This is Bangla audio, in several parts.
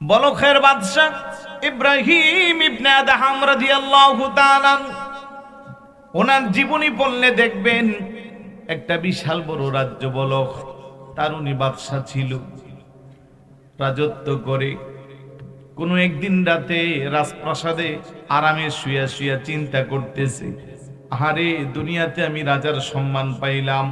বলখের বাদশা ইব্রাহিম ইবনে আদহাম রাদিয়াল্লাহু তাআলা, ওনার জীবনী পড়লে দেখবেন একটা বিশাল বড় রাজ্য বলখ, তার উনি বাদশা ছিল, রাজত্ব করে। কোনো একদিন রাতে রাজপ্রাসাদে আরামে শুয়া শুয়া চিন্তা করতেছে, আরে দুনিয়াতে আমি রাজার সম্মান পাইলাম,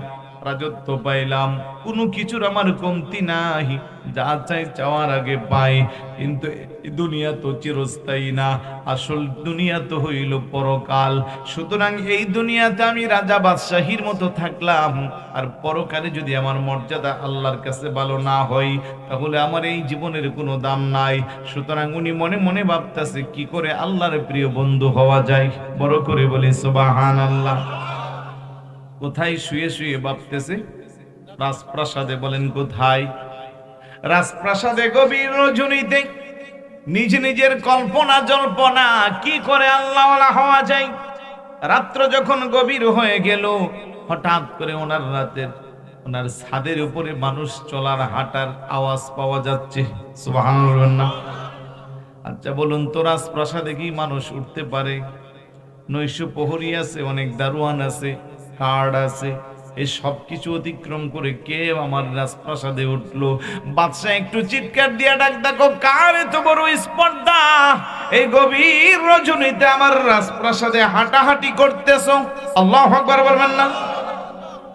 রাজত্ব পাইলাম, কোনো কিছুর আমার কমতি নাই, যা চাই চাওয়ার আগে পাই। কিন্তু এই দুনিয়া তো চিরস্থায়ী না, আসল দুনিয়া তো হইল পরকাল। সুতরাং এই দুনিয়াতে আমি রাজা বাদশাহীর মতো থাকলাম, আর পরকালে যদি আমার মর্যাদা আল্লাহর কাছে ভালো না হয়, তাহলে আমার এই জীবনের কোনো দাম নাই। সুতরাং উনি মনে মনে ভাবতেছে কি করে আল্লাহর প্রিয় বন্ধু হওয়া যায়। বড় করে বলি সুবহানাল্লাহ। কোথায় শুয়ে শুয়ে ভাবতেছে? রাজপ্রাসাদে। বলেন কোথায়? রাজপ্রাসাদে গভীর রজনীতে নিজ নিজের কল্পনা জল্পনা, কি করে আল্লাহওয়ালা হওয়া যায়। রাত্র যখন গভীর হয়ে গেল, হঠাৎ করে ওনার ছাদের উপরে মানুষ চলার হাঁটার আওয়াজ পাওয়া যাচ্ছে। সুবহানাল্লাহ। আচ্ছা বলুন তো, রাজপ্রাসাদে কি মানুষ উঠতে পারে? নৈশ প্রহরী আছে, অনেক দারোয়ান আছে, গার্ড আছে, এই সব কিছু অতিক্রম করে কে আমার রাজপ্রাসাদে উঠলো? বাদশা একটু চিৎকার দিয়া ডাক, দেখো কার এত বড় স্পর্ধা, এই গভীর রজনীতে আমার রাজপ্রাসাদে হাঁটাহাঁটি করতেছো? আল্লাহু আকবার বলবেন না?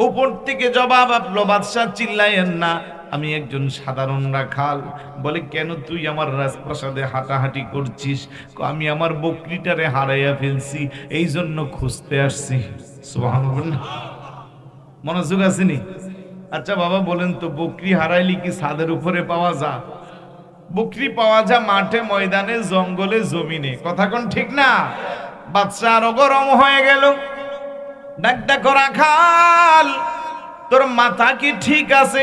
উপর থেকে জবাব আসলো, বাদশা চিল্লায়েন না, আমি একজন সাধারণ রাখাল। বলে কেন তুই আমার রাজপ্রাসাদে হাঁটাহাঁটি করছিস? আমি আমার বকরিটারে হারাইয়া ফেলছি, এই জন্য খুঁজতে আসছি। সুবহানাল্লাহ। মনোযোগ আসেনি? আচ্ছা বাবা বলেন তো, বকরি হারাইলি কি ছাদের উপরে পাওয়া যায়? বকরি পাওয়া যায় মাঠে, ময়দানে, জঙ্গলে, জমিনে। কথা কোন ঠিক না? বাদশা আরো গরম হয়ে গেল, ডাক ডাক রাখাল, তোর মাথা কি ঠিক আছে?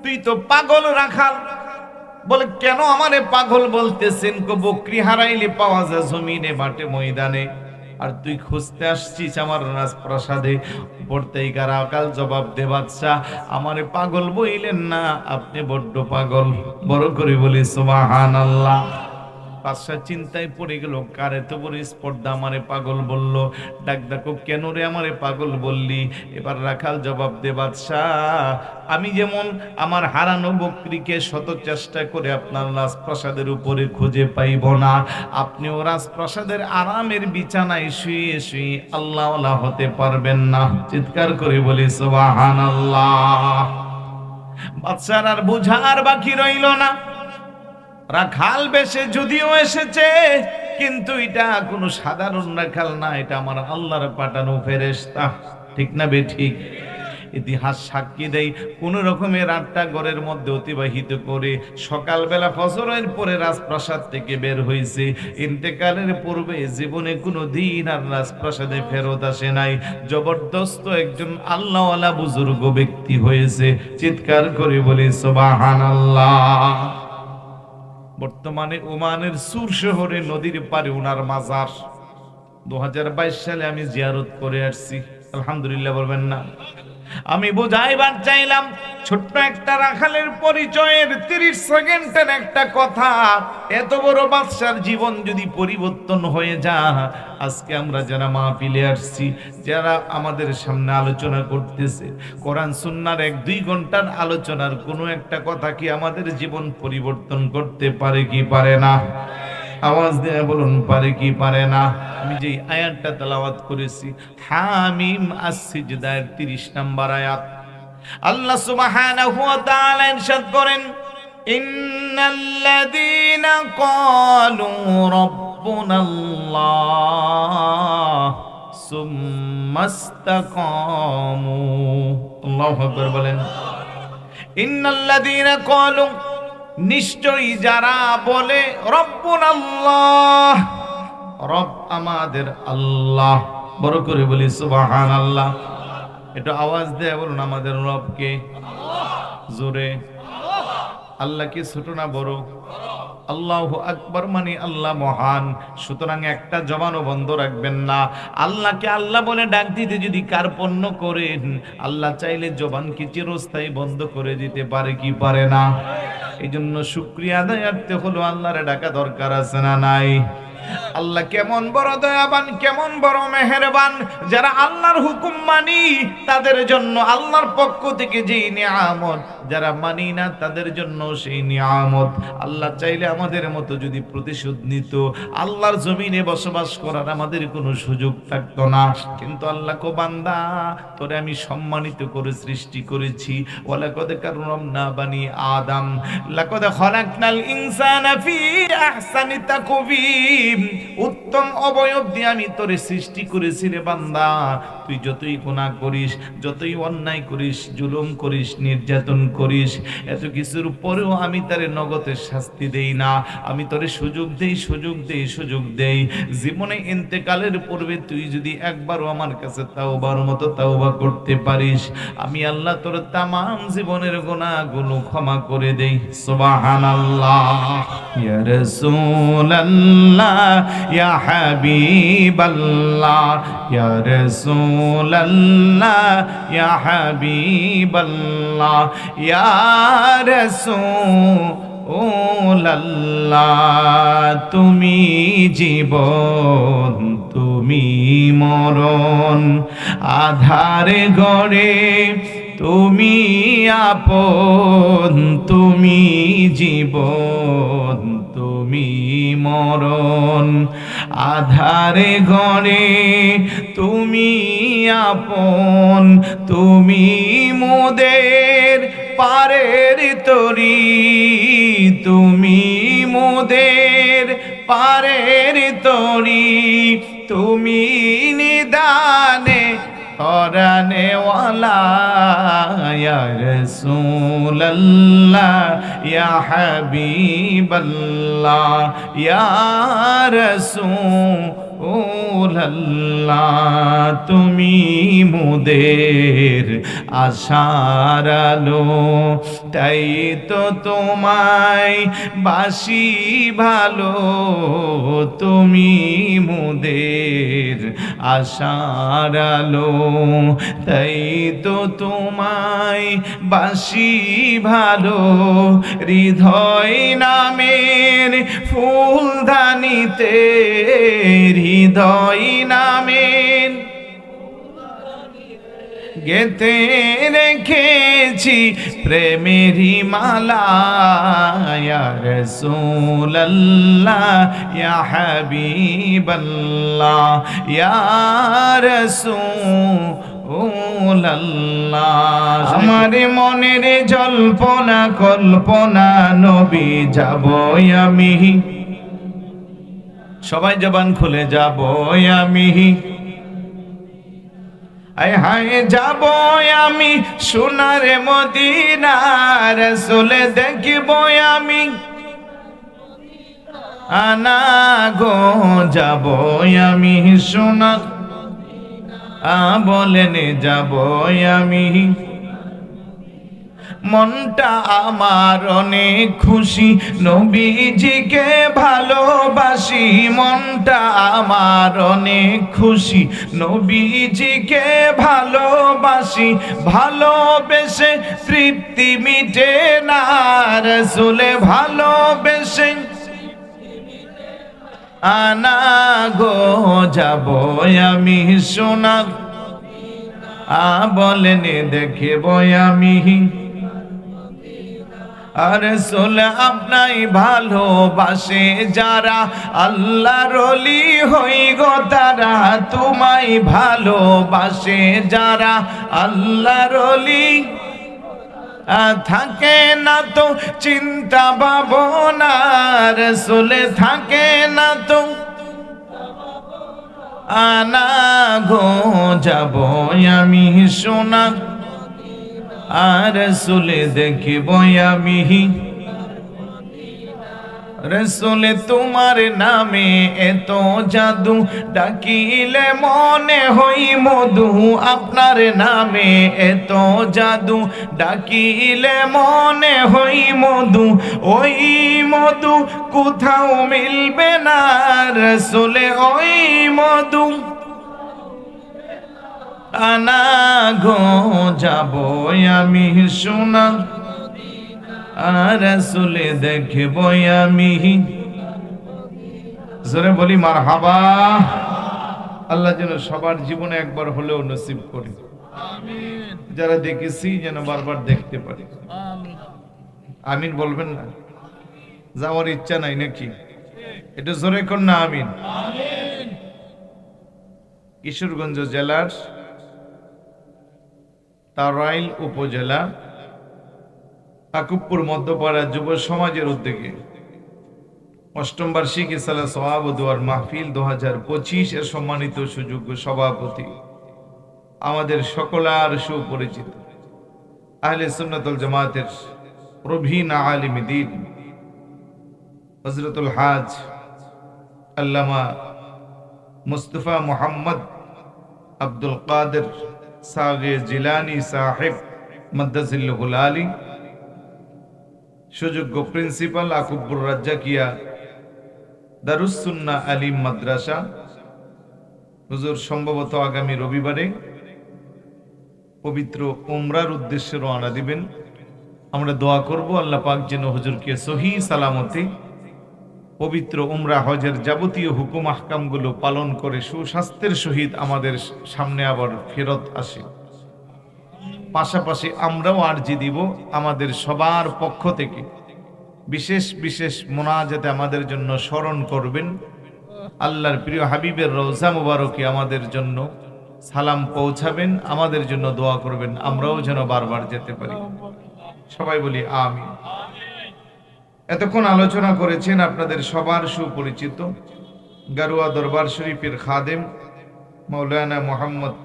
তুই তো পাগল রাখাল। বলে কেন আমারে পাগল বলতেছেন? বকরি হারাইলে পাওয়া যায় জমিনে, মাঠে, ময়দানে, আর তুই খুঁজতে আসছিস আমার রাজপ্রাসাদে। পড়তেই রাখাল জবাব দে, বাদশা আমারে পাগল বইলেন না, আপনি বড্ড পাগল। বড় করে বলি সুবহানাল্লাহ। বাদশা চিন্তায় পড়ে গেল, কার এত বড় স্পর্ধা, আমারে পাগল বলল। ডাক ডাকো, কেন রে আমারে পাগল বললি? এবার রাখাল জবাব দে, বাদশা আমি যেমন আমার হারানো বকরিকে শত চেষ্টা করে আপনার রাজপ্রাসাদের উপরে খুঁজে পাইব না, আপনিও রাজপ্রাসাদের আরামের বিছানায় শুয়ে শুয়ে আল্লাহওয়ালা হতে পারবেন না। চিৎকার করে বলি সুবহানাল্লাহ। বাদশার আর বুঝার বাকি রইল না। রাখাল বেশে যদিও এসেছে, কিন্তু এটা কোনো সাধারণ রাখাল না, এটা আমার আল্লাহর পাঠানো ফেরেশতা। ঠিক না বে ঠিক? ইতিহাস সাক্ষী দেয়, কোন রকমের রাতটা ঘরের মধ্যে অতিবাহিত করে সকালবেলা ফজরের পরে রাজপ্রাসাদ থেকে বের হয়েছে। ইন্তেকালের পূর্বে জীবনে কোনো দিন আর রাজপ্রাসাদে ফেরত আসে নাই। জবরদস্ত একজন আল্লাহওয়ালা বুজুর্গ ব্যক্তি হয়েছে। চিৎকার করে বলি সুবহানাল্লাহ। বর্তমানে ওমানের সুর শহরে নদীর পারে ওনার মাজার। 2022 সালে আমি জিয়ারত করে আসছি, আলহামদুলিল্লাহ বলবেন না? আমি বুঝাইবার চাইলাম, ছোট্ট একটা রাখালের পরিচয়ের 30 সেকেন্ডের একটা কথা, এত বড় বাদশার জীবন যদি পরিবর্তন হয়ে যায়। আজকে আমরা যারা মাহফিলে আসছি, যারা আমাদের সামনে আলোচনা করতেছে, কোরআন সুন্নাহর 1-2 ঘন্টার আলোচনার কোনো একটা কথা কি আমাদের জীবন পরিবর্তন করতে পারে কি পারে না? আওয়াজ দিয়ে বলুন, পারে কি পারে না? আমি যে আয়াতটা তেলাওয়াত করেছি, হামিম আস-সিজদার 30 নম্বর আয়াত, আল্লাহ সুবহানাহু ওয়া তাআলা ইরশাদ করেন, ইন্নাল্লাযীনা ক্বালু রাব্বুনাল্লাহ সুম্মা ইসতাকামু। আল্লাহু আকবার বলেন। ইন্নাল্লাযীনা ক্বালু, নিশ্চয়ই যারা বলে, রব্বুনাল্লাহ, রব আমাদের আল্লাহ। বড় করে বলি সুবহানাল্লাহ। একটু আওয়াজ দিয়ে বলুন, আমাদের রবকে জোরে। আল্লাহ কি ছোট না বড়? আল্লাহু আকবার মানে আল্লাহ মহান। সুতরাং একটা জবানও বন্ধ রাখবেন না। আল্লাহকে আল্লাহ বলে ডাক দিতে যদি কার্পণ্য করেন, আল্লাহ চাইলে জবানকে চিরস্থায়ী বন্ধ করে দিতে পারে কি পারে না? এই জন্য শুকরিয়া আদায়ার্থে হলো আল্লাহরে ডাকা দরকার আছে না নাই? আল্লাহ কেমন বড় দয়াবান, কেমন বড় মেহেরবান। যারা আল্লাহর হুকুম মানি তাদের জন্য আল্লাহর পক্ষ থেকে যেই নিয়ামত, যারা মানি না তাদের জন্য সেই নিয়ামত। আল্লাহ চাইলে আমাদের মতো যদি প্রতিশোধ নিত, আল্লাহর জমিনে বসবাস করার আমাদের কোনো সুযোগ থাকতো না। কিন্তু আল্লাহ কো বান্দা, তোরে আমি সম্মানিত করে সৃষ্টি করেছি। ওয়ালাকাদ কাররামনা বানি আদম, লাকাদ খালাকনাল ইনসানা ফি আহসানি তাকওয়িম। উত্তম অবয়ব দিয়ে আমি তোরে সৃষ্টি করেছি রে বান্দা। তুই যতই গুনাহ করিস, যতই অন্যায় করিস, জুলুম করিস, নির্যাতন করিস, এত কিছুর পরেও আমি তারে নগদের শাস্তি দেই না। আমি তোরে সুযোগ দেই, সুযোগ দেই, সুযোগ দেই। জীবনে ইন্তেকালের পূর্বে তুই যদি একবারও আমার কাছে তাওবার মতো তাওবা করতে পারিস, আমি আল্লাহ তোর তামাম জীবনের গুনাহগুলো ক্ষমা করে দেই। সুবহানাল্লাহ। ইয়া রাসূলুল্লাহ, ইয়া হাবিবাল্লাহ, ইয়া রাসূলুল্লাহ, ইয়া হাবিবাল্লাহ, ইয়া রাসূলুল্লাহ। তুমি জীবন, তুমি মরণ, আধারে গড়ে তুমি আপন। তুমি জীবন, তুমি মরণ, আধারে গড়ে তুমি আপন। তুমি মোদের পারের তরি, তুমি মোদের পারের তরি। তুমি নিদানে পরানে ওয়ালা, ইয়া রাসূলুল্লাহ, ইয়া হাবিবাল্লাহ, ইয়া রাসূলুল্লাহ। তুমি মোদের আশার আলো, তাই তো তোমায় বাসি ভালো। তুমি মোদের আশার আলো, তাই তো তোমায় বাসি ভালো। হৃদয় নামের ফুলদানিতে, হৃদয় নামের গেতে রেখেছি প্রেমেরই মালা। ইয়া রাসূলুল্লাহ, ইয়া হাবিবাল্লাহ, ইয়া রাসূলুল্লাহ। আমার মনের জল্পনা কল্পনা নবী যাবই আমি। সবাই জবান খুলে যাবই আমি। আয় হায় যাব আমি সোনার মদিনা, রাসূল দেখব আমি। আনা গো যাব আমি সোনার, বলেন যাব আমি। মনটা আমার অনেক খুশি, নবীজিকে ভালোবাসি। মনটা আমার অনেক খুশি, নবীজিকে ভালোবাসি। ভালোবেসে তৃপ্তি মিটে না, রাসূলে ভালোবেসে আনা গো যাব আমি সোনার, বলেন দেখব আমি। রাসূল আপনাই ভালোবাসে যারা, আল্লাহর ওলি হই গো তারা। তোমায় ভালোবাসে যারা, আল্লাহর ওলি। থাকে না তো চিন্তা ভাবনা, রাসূল থাকে না তো। আনা গো যাব আমি সোনা, রাসূল দেখব আমি। রাসূল তোমার নামে এত জাদু, ডাকিলে মনে হই মধু। আপনার নামে এত জাদু, ডাকিলে মনে হই মধু। ওই মধু কোথাও মিলবে না, রাসূল ওই মধু। আনা গো যাব আমি সোনা, রাসূলে দেখব আমি। জোরে বলি মারহাবা। আল্লাহ যেন সবার জীবনে একবার হলেও নসিব করে, আমিন। যারা দেখেছি যেন বারবার দেখতে পারি, আমিন। আমিন বলবেন না? যাওয়ার ইচ্ছা নাই নাকি? এটা জোরে কর না আমিন। কিশোরগঞ্জ জেলার তারাইল উপজেলা আকুবপুর মধ্যপাড়া যুব সমাজের উদ্যোগে অষ্টম বার্ষিক ইসালা সওয়াব ও দুয়ার মাহফিল 2025 এর সম্মানিত সুযোগ্য সভাপতি, আমাদের সকলার সুপরিচিত আহলে সুন্নাত ওয়াল জামাতের প্রবীণ আলিম দ্বীন হযরতুল হাজ আল্লামা মুস্তাফা মুহাম্মদ আব্দুল কাদের সাগে জিলানী সাহেব মাদ্দাজিল্লাহুল আলী, সুযোগ্য প্রিন্সিপাল আকুবপুর রাজ্জাকিয়া দারুস সুন্নাহ আলিম মাদ্রাসা, হুজুর সম্ভবত আগামী রবিবারে পবিত্র উমরার উদ্দেশ্যে রওনা দিবেন। আমরা দোয়া করব আল্লাহ পাক যেন হুজুরকে সহি সালামতে পবিত্র উমরা হজের যাবতীয় হুকুম আহকামগুলো পালন করে সুস্বাস্থ্যের সহিত আমাদের সামনে আবার ফেরত আসে। পাশাপাশি আমরাও আরজি দিব আমাদের সবার পক্ষ থেকে বিশেষ বিশেষ মোনাজাতে আমাদের জন্য স্মরণ করবেন। আল্লাহর প্রিয় হাবিবের রওজা মুবারকে আমাদের জন্য সালাম পৌঁছাবেন, আমাদের জন্য দোয়া করবেন, আমরাও যেন বারবার যেতে পারি। সবাই বলি আমিন। এতক্ষণ আলোচনা করেছেন আপনাদের সবার সুপরিচিত গারুয়া দরবার শরীফের খাদেম মাওলানা মোহাম্মদ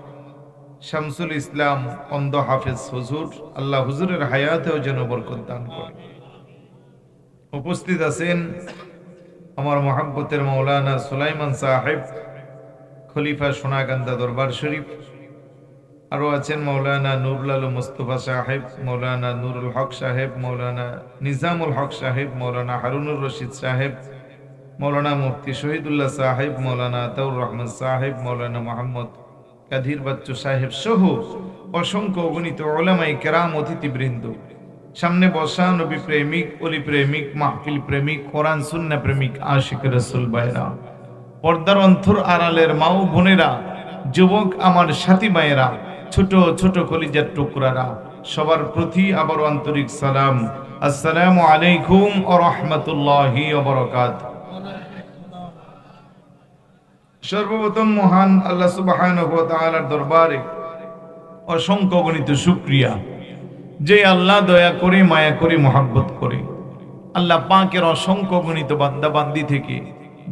শামসুল ইসলাম অন্ধ হাফেজ হুজুর। আল্লাহ হুজুরের হায়াতেও যেন বরকত দান করে। উপস্থিত আছেন আমার মহাব্বতের মাওলানা সুলাইমান সাহেব খলিফা সোনাকান্দা দরবার শরীফ, আরো আছেন মাওলানা নুরুল আলম মুস্তফা সাহেব, মাওলানা নুরুল হক সাহেব, মাওলানা নিজামুল হক সাহেব, মাওলানা হারুনুর রশিদ সাহেব, মাওলানা মুফতি শহীদুল্লাহ সাহেব, মাওলানা আতাউর রহমান সাহেব, মাওলানা মোহাম্মদ কাদির বাচ্চু সাহেব সহ অসংখ্য অগণিত উলামায়ে কেরাম, অতিথিবৃন্দ, সামনে বসা নবী প্রেমিক, অলি প্রেমিক, মাহফিল প্রেমিক, কোরআন সুন্নাহ প্রেমিক, আশিক রাসূল ভাইরা, পর্দার অন্তর আড়ালের মা ও বোনেরা, যুবক আমার সাথী ভাইয়েরা, ছোট ছোট কলিজার টুকরারা, সবার প্রতি আবার আন্তরিক সালাম। আসসালামু আলাইকুম ওয়া রাহমাতুল্লাহি ওয়া বারাকাতুহু। সর্বপ্রথম মহান আল্লাহ সুবহানাহু ওয়া তাআলার দরবারে অসংখ্য গণিত শুকরিয়া, যে আল্লাহ দয়া করে, মায়া করে, মহব্বত করে আল্লাহ পাকের অসংখ্য গণিত বান্দা বান্দি থেকে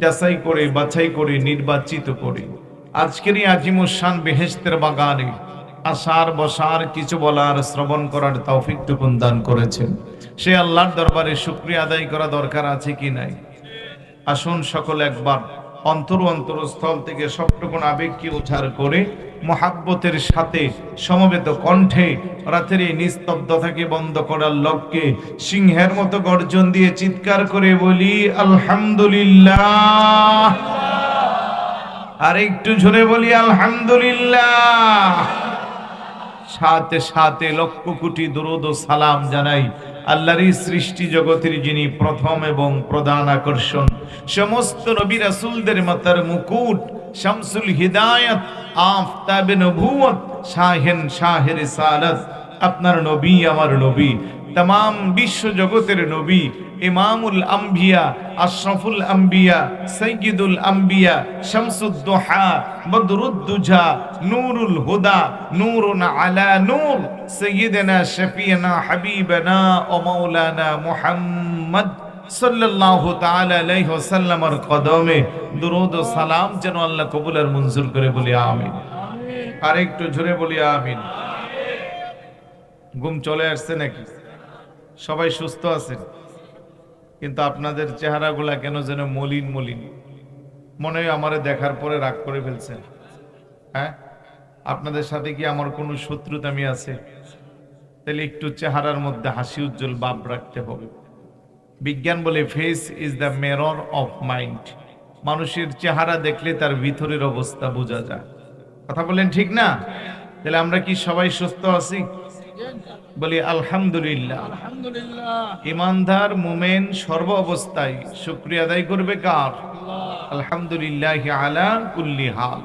যাচাই করে, বাছাই করে, নির্বাচিত করে আজকের এই আজিমুস শান বেহেশতের বাগানে আসার, বসার, কিছু বলার, শ্রবণ করার তৌফিকটুকু দান করেছেন। সে আল্লাহর দরবারে শুকরিয়া আদায় করা দরকার আছে কি নাই? আসুন সকল একবার অন্তরস্থল থেকে সবটুকুন আবেগকে উদ্ধার করে মহাব্বতের সাথে সমবেত কণ্ঠে রাতের এই নিস্তব্ধতাকে বন্ধ করার লক্ষ্যে সিংহের মতো গর্জন দিয়ে চিৎকার করে বলি আলহামদুলিল্লাহ। আর একটু জোরে বলি আলহামদুলিল্লাহ। সাথে সাথে লক্ষ কোটি দরুদ ও সালাম জানাই আল্লাহরই সৃষ্টি জগতের যিনি প্রথম এবং প্রধান আকর্ষণ, সমস্ত নবী রাসূলদের মাথার মুকুট, শামসুল হিদায়াত, আফতাবে নবুয়ত, শাহে রিসালাত, আপনার নবী আমার নবী, तमाम विश्व जगतेर नबी, इमामुल अम्बिया, अशरफुल अम्बिया, सय्यिदुल अम्बिया, शम्सुद्दुहा, बदरुद्दुजा, नूरुल हुदा, नूरुन अला नूर, सय्यिदना शफीना हबीबना व मौलाना मुहम्मद सल्लल्लाहु ताआला अलैहि वसल्लमर कदमे दुरूद व सालाम जेन अल्लाह कबूल और मंजूर करे बोली आमीन। আর একটু জোরে বলি আমিন। ঘুম চলে আসছে নাকি? সবাই সুস্থ আছেন? কিন্তু আপনাদের চেহারাগুলা কেন যেন মলিন মলিন, মনে হয় আমারে দেখার পরে রাগ করে ফেলছেন। হ্যাঁ, আপনাদের সাথে কি আমার কোনো শত্রুতামি আছে? তাহলে একটু চেহারার মধ্যে হাসি উজ্জ্বল ভাব রাখতে হবে। বিজ্ঞান বলে face is the mirror of mind. মানুষের চেহারা দেখলে তার ভিতরের অবস্থা বোঝা যায়। কথা বলেন ঠিক না? তাহলে আমরা কি সবাই সুস্থ আছি? বলি আলহামদুলিল্লাহ। আলহামদুলিল্লাহ। ইমানদার মুমিন সর্ব অবস্থায় শুকরিয়া আদায় করবে কার? আলহামদুলিল্লাহ আলা কুল্লি হাল।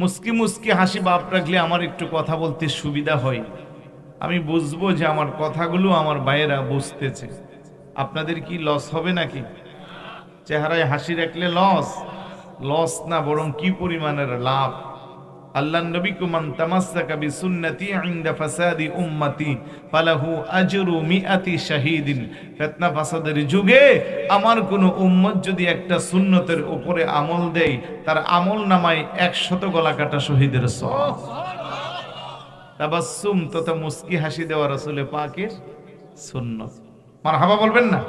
মুস্কি মুস্কি হাসি বাপ রাখলে আমার একটু কথা বলতে সুবিধা হয়, আমি বুঝবো যে আমার কথাগুলো আমার ভাইয়েরা বুঝতেছে। আপনাদের কি লস হবে নাকি? চেহারায় হাসি রাখলে লস না, বরং কি পরিমাণের লাভ। আল্লাহ নবী কুমান তামাসসাকা বিসুন্নতি ইনদা ফাসাদি উম্মতি ফালাহু আজরু মিআতি শাহীদিন। ফিতনা ফাসাদের যুগে আমার কোন উম্মত যদি একটা সুন্নতের উপরে আমল দেয়, তার আমল নামায় 100 গলা কাটা শহীদের সওয়াব। তাবাসসুম তথা মুস্কি হাসি দেওয়া রাসূলে পাকের সুন্নাত। মারহাবা বলবেন না?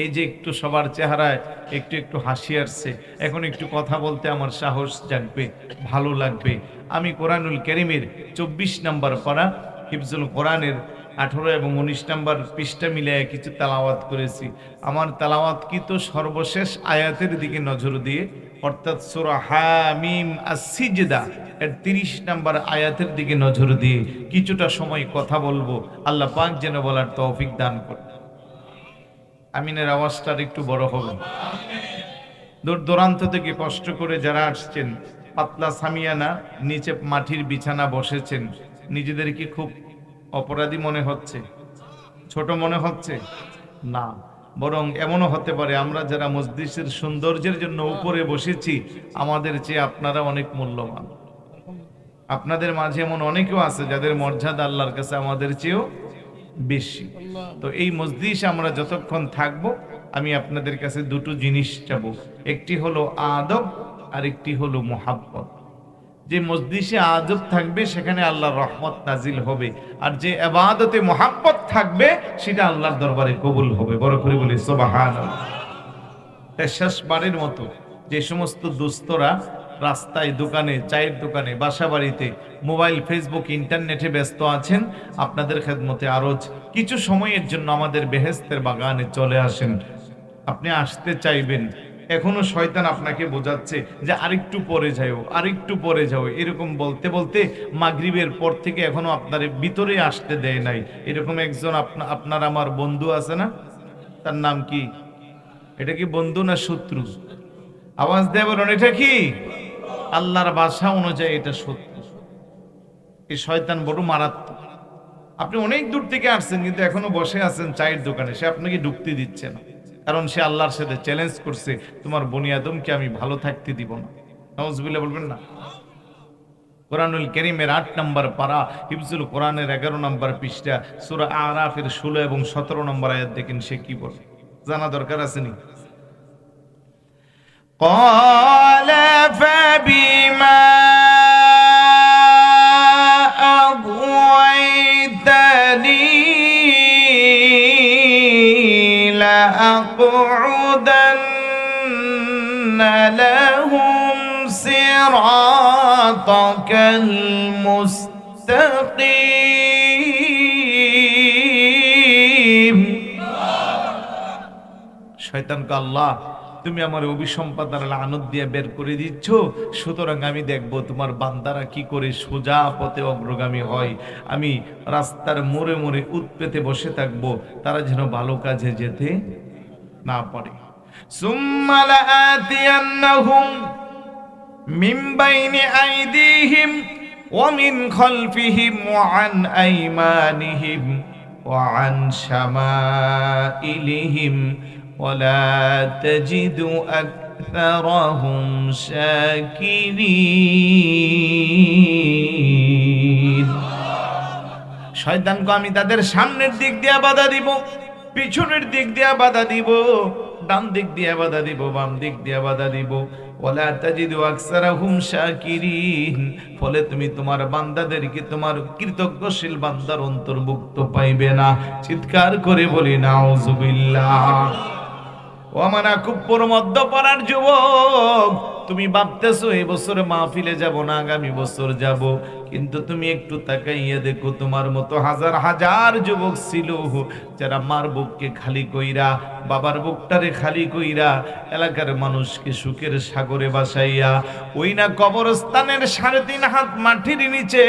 এই যে একটু সবার চেহারায় একটু একটু হাসি আসছে, এখন একটু কথা বলতে আমার সাহস জাগবে, ভালো লাগবে। আমি কোরআনুল কারীমের 24 নম্বর পারা হিফজুল কোরআনের 18 এবং 19 নম্বর পৃষ্ঠা মিলিয়ে কিছু তেলাওয়াত করেছি। আমার তেলাওয়াত কি তো সর্বশেষ আয়াতের দিকে নজর দিয়ে, অর্থাৎ সূরা হামিম আস-সিজদা এর 30 নম্বর আয়াতের দিকে নজর দিয়ে কিছুটা সময় কথা বলবো। আল্লাহ পাক যেন বলার তৌফিক দান করেন। আমিনের আওয়াজটা একটু বড় হবে। দূর দূরান্ত থেকে কষ্ট করে যারা আসছেন, পাতলা সামিয়ানা নিচে মাটির বিছানা বসেছেন, নিজেদের কি খুব অপরাধী মনে হচ্ছে? ছোট মনে হচ্ছে? না, বরং এমনও হতে পারে আমরা যারা মজলিসের সৌন্দর্যের জন্য উপরে বসেছি, আমাদের চেয়ে আপনারা অনেক মূল্যবান। আপনাদের মাঝে এমন অনেকেও আছে যাদের মর্যাদা আল্লাহর কাছে আমাদের চেয়েও বেশি। তো এই মজলিসে আমরা যতক্ষণ থাকবো, আমি আপনাদের কাছে দুটো জিনিস চাবো, একটি হলো আদব আর একটি হলো মুহাব্বত। যে মজলিসে আদব থাকবে সেখানে আল্লাহর রহমত নাজিল হবে, আর যে ইবাদতে মুহাব্বত থাকবে সেটা আল্লাহর দরবারে কবুল হবে। বড় করে বলি সুবহানাল্লাহ। শেষবারের মতো যে সমস্ত দুস্থরা রাস্তায়, দোকানে, চায়ের দোকানে, বাসা বাড়িতে, মোবাইল, ফেসবুক, ইন্টারনেটে ব্যস্ত আছেন, আপনাদের খেদমতে আরজ কিছু সময়ের জন্য আমাদের বেহেশতের বাগানে চলে আসেন। আপনি আসতে চাইবেন, এখনো শয়তান আপনাকে বোঝাচ্ছে যে আরেকটু পরে যাও, আরেকটু পরে যাও, এরকম বলতে বলতে মাগরিবের পর থেকে এখনো আপনার ভিতরে আসতে দেয় নাই। এরকম একজন আপনার আমার বন্ধু আছে না? তার নাম কি? এটা কি বন্ধু না শত্রু? আওয়াজ দেয় বলুন, এটা কি? আল্লাহর ভাষা অনুযায়ী এটা শত্রু। এই শয়তান বড় মারাত্মক। আপনি অনেক দূর থেকে আসছেন, কিন্তু এখনো বসে আছেন চায়ের দোকানে, সে আপনাকে ঢুকতে দিচ্ছে না, কারণ সে আল্লাহর সাথে চ্যালেঞ্জ করছে, তোমার বনি আদমকে আমি ভালো থাকতে দিব না। নাউজুবিল্লাহ বলবেন না? কোরআনুল কারীমের 8 নম্বর পারা হিফজুল কোরআনের 11 নম্বর পৃষ্ঠা সূরা আরাফের 16 এবং 17 নম্বর আয়াত দেখেন সে কি বলে, জানা দরকার আছে নি? قال فبما أغويتني لأقعدن لهم صراطك المستقيم। শয়তান কা আল্লাহ, তুমি আমার অভিসম্পাদনার লানত দিয়ে বের করে দিচ্ছ, সুতরাং আমি দেখব তোমার বান্দারা কি করে সোজা পথে অগ্রগামী হয়। আমি রাস্তার মোড়ে মোড়ে উৎপেতে বসে থাকবো, তারা যেন ভালো কাজে যেতে না পারে। সুম্মা লাআতিয়ান্নাহুম মিন বাইনি আইদিহিম ওয়া মিন খালফিহিম ওয়া আন আইমানিহিম ওয়া আন শামাইলিহিম ولا تجد أكثرهم شاكرين। শয়তানকে আমি তাদের সামনের দিক দিয়ে বাধা দিব, পিছনের দিক দিয়ে বাধা দিব, ডান দিক দিয়ে বাধা দিব, বাম দিক দিয়ে বাধা দিব। ওয়ালা তাজিদু আকসারাহুম শাকিরিন, ফলে তুমি তোমার বান্দাদেরকে তোমার কৃতজ্ঞশীল বান্দার অন্তর্ভুক্ত পাইবে না। চিৎকার করে বলি নাউজুবিল্লাহ। ও আমার খুব মধ্যপাড়ার যুবক, তুমি ভাবতেছো এই বছর মাহফিলে যাব না, আগামী বছর যাব, কিন্তু তুমি একটু তাকাইয়া দেখো, তোমার মতো হাজার হাজার যুবক ছিল যারা মার বুককে খালি কইরা, বাবার বুকটারে খালি কইরা, এলাকার মানুষকে সুখের সাগরে বাসাইয়া ওই না কবরস্থানের 3.5 হাত মাটির নিচে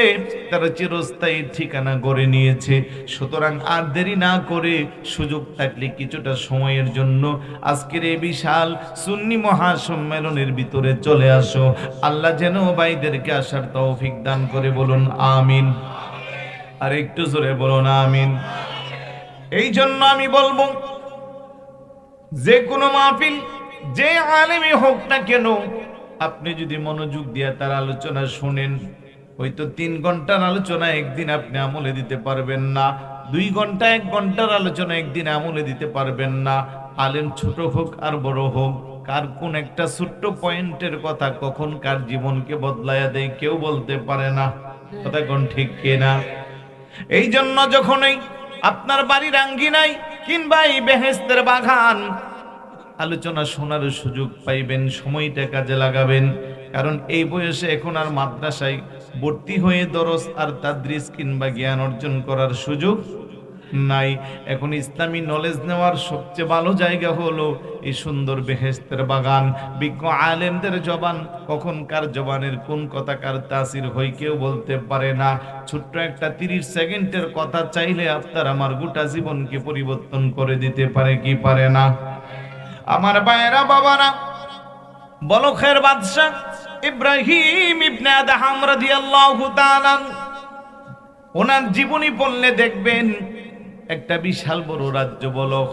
তারা চিরস্থায়ী ঠিকানা গড়ে নিয়েছে। সুতরাং আর দেরি না করে সুযোগ থাকলে কিছুটা সময়ের জন্য আজকের এই বিশাল সুন্নি মহাসম্মেলনের ভিতরে চলে আসো। আল্লাহ যেন ভাইদেরকে আসার তৌফিক দান করে, বলুন আমিন। আর একটু জোরে বলুন আমিন। এই জন্য আমি বলবো, যে কোনো মাহফিল যে আলেমই হোক না কেন, আপনি যদি মনোযোগ দিয়ে তার আলোচনা শুনেন, হয়তো 3 ঘন্টার আলোচনা একদিন আপনি আমলে দিতে পারবেন না, 2 ঘন্টা 1 ঘন্টার আলোচনা একদিন আমলে দিতে পারবেন না। আলেম ছোট হোক আর বড় হোক, কার কোন একটা ছোট্ট পয়েন্টের কথা কখন কার জীবনকে বদলায়া দেয় কেউ বলতে পারে না। কথা কোন ঠিক কিনা? এই জন্য যখনই আপনার বাড়ির আঙ্গিনায় কিংবা এই বেহেশতের বাগান আলোচনা শোনার সুযোগ পাইবেন, সময়টা কাজে লাগাবেন। কারণ এই বয়সে এখন আর মাদ্রাসায় ভর্তি হয়ে দরস আর তাদরিস কিংবা জ্ঞান অর্জন করার সুযোগ নাই। এখন ইসলামী নলেজ নেওয়ার সবচেয়ে ভালো জায়গা হলো এই সুন্দর বেহেশতের বাগান। বিজ্ঞ আলেমদের জবান, কখন কার জবানের কোন কথা কার তাসির হয় কেউ বলতে পারে না। ছোট্ট একটা 30 সেকেন্ডের কথা চাইলে আপনার আমার গোটা জীবনকে পরিবর্তন করে দিতে পারে কি পারে না? আমার ভাইয়েরা বাবারা, বলখের বাদশা ইব্রাহিম ইবনে আদহাম রাদিয়াল্লাহু তাআলা, ওনার জীবনী পড়লে দেখবেন একটা বিশাল বড় রাজ্য বলখ,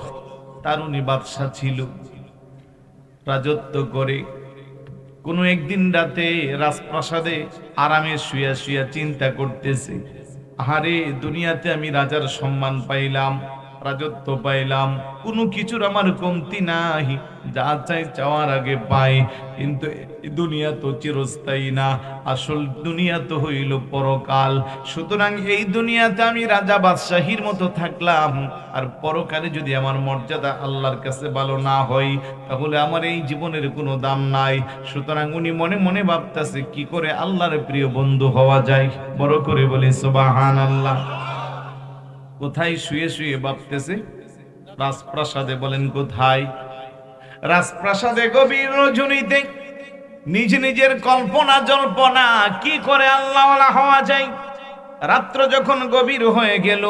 তার উনি বাদশা ছিল, রাজত্ব করে। কোন একদিন রাতে রাজপ্রাসাদে আরামে শুয়া শুয়া চিন্তা করতেছে, আরে দুনিয়াতে আমি রাজার সম্মান পাইলাম, রাজত্ব পাইলাম, কোনো কিছুর আমার কমতি নাই, যা চাই চাওয়ার আগে পাই, কিন্তু দুনিয়া তো চিরস্থায়ী না, আসল দুনিয়া তো হইল পরকাল। সুতরাং এই দুনিয়াতে আমি রাজা বাদশাহীর মতো থাকলাম, আর পরকালে যদি আমার মর্যাদা আল্লাহর কাছে ভালো না হয়, তাহলে আমার এই জীবনের কোনো দাম নাই। সুতরাং উনি মনে মনে ভাবতেছে কি করে আল্লাহর প্রিয় বন্ধু হওয়া যায়। বড় করে বলি সুবহানাল্লাহ। কোথায় শুয়ে শুয়ে ভাবতেছে? রাজপ্রাসাদে। বলেন কোথায়? রাজপ্রাসাদে গভীর রজনীতে নিজ নিজের কল্পনা জল্পনা কি করে আল্লাহওয়ালা হওয়া যায়। রাত্র যখন গভীর হয়ে গেল,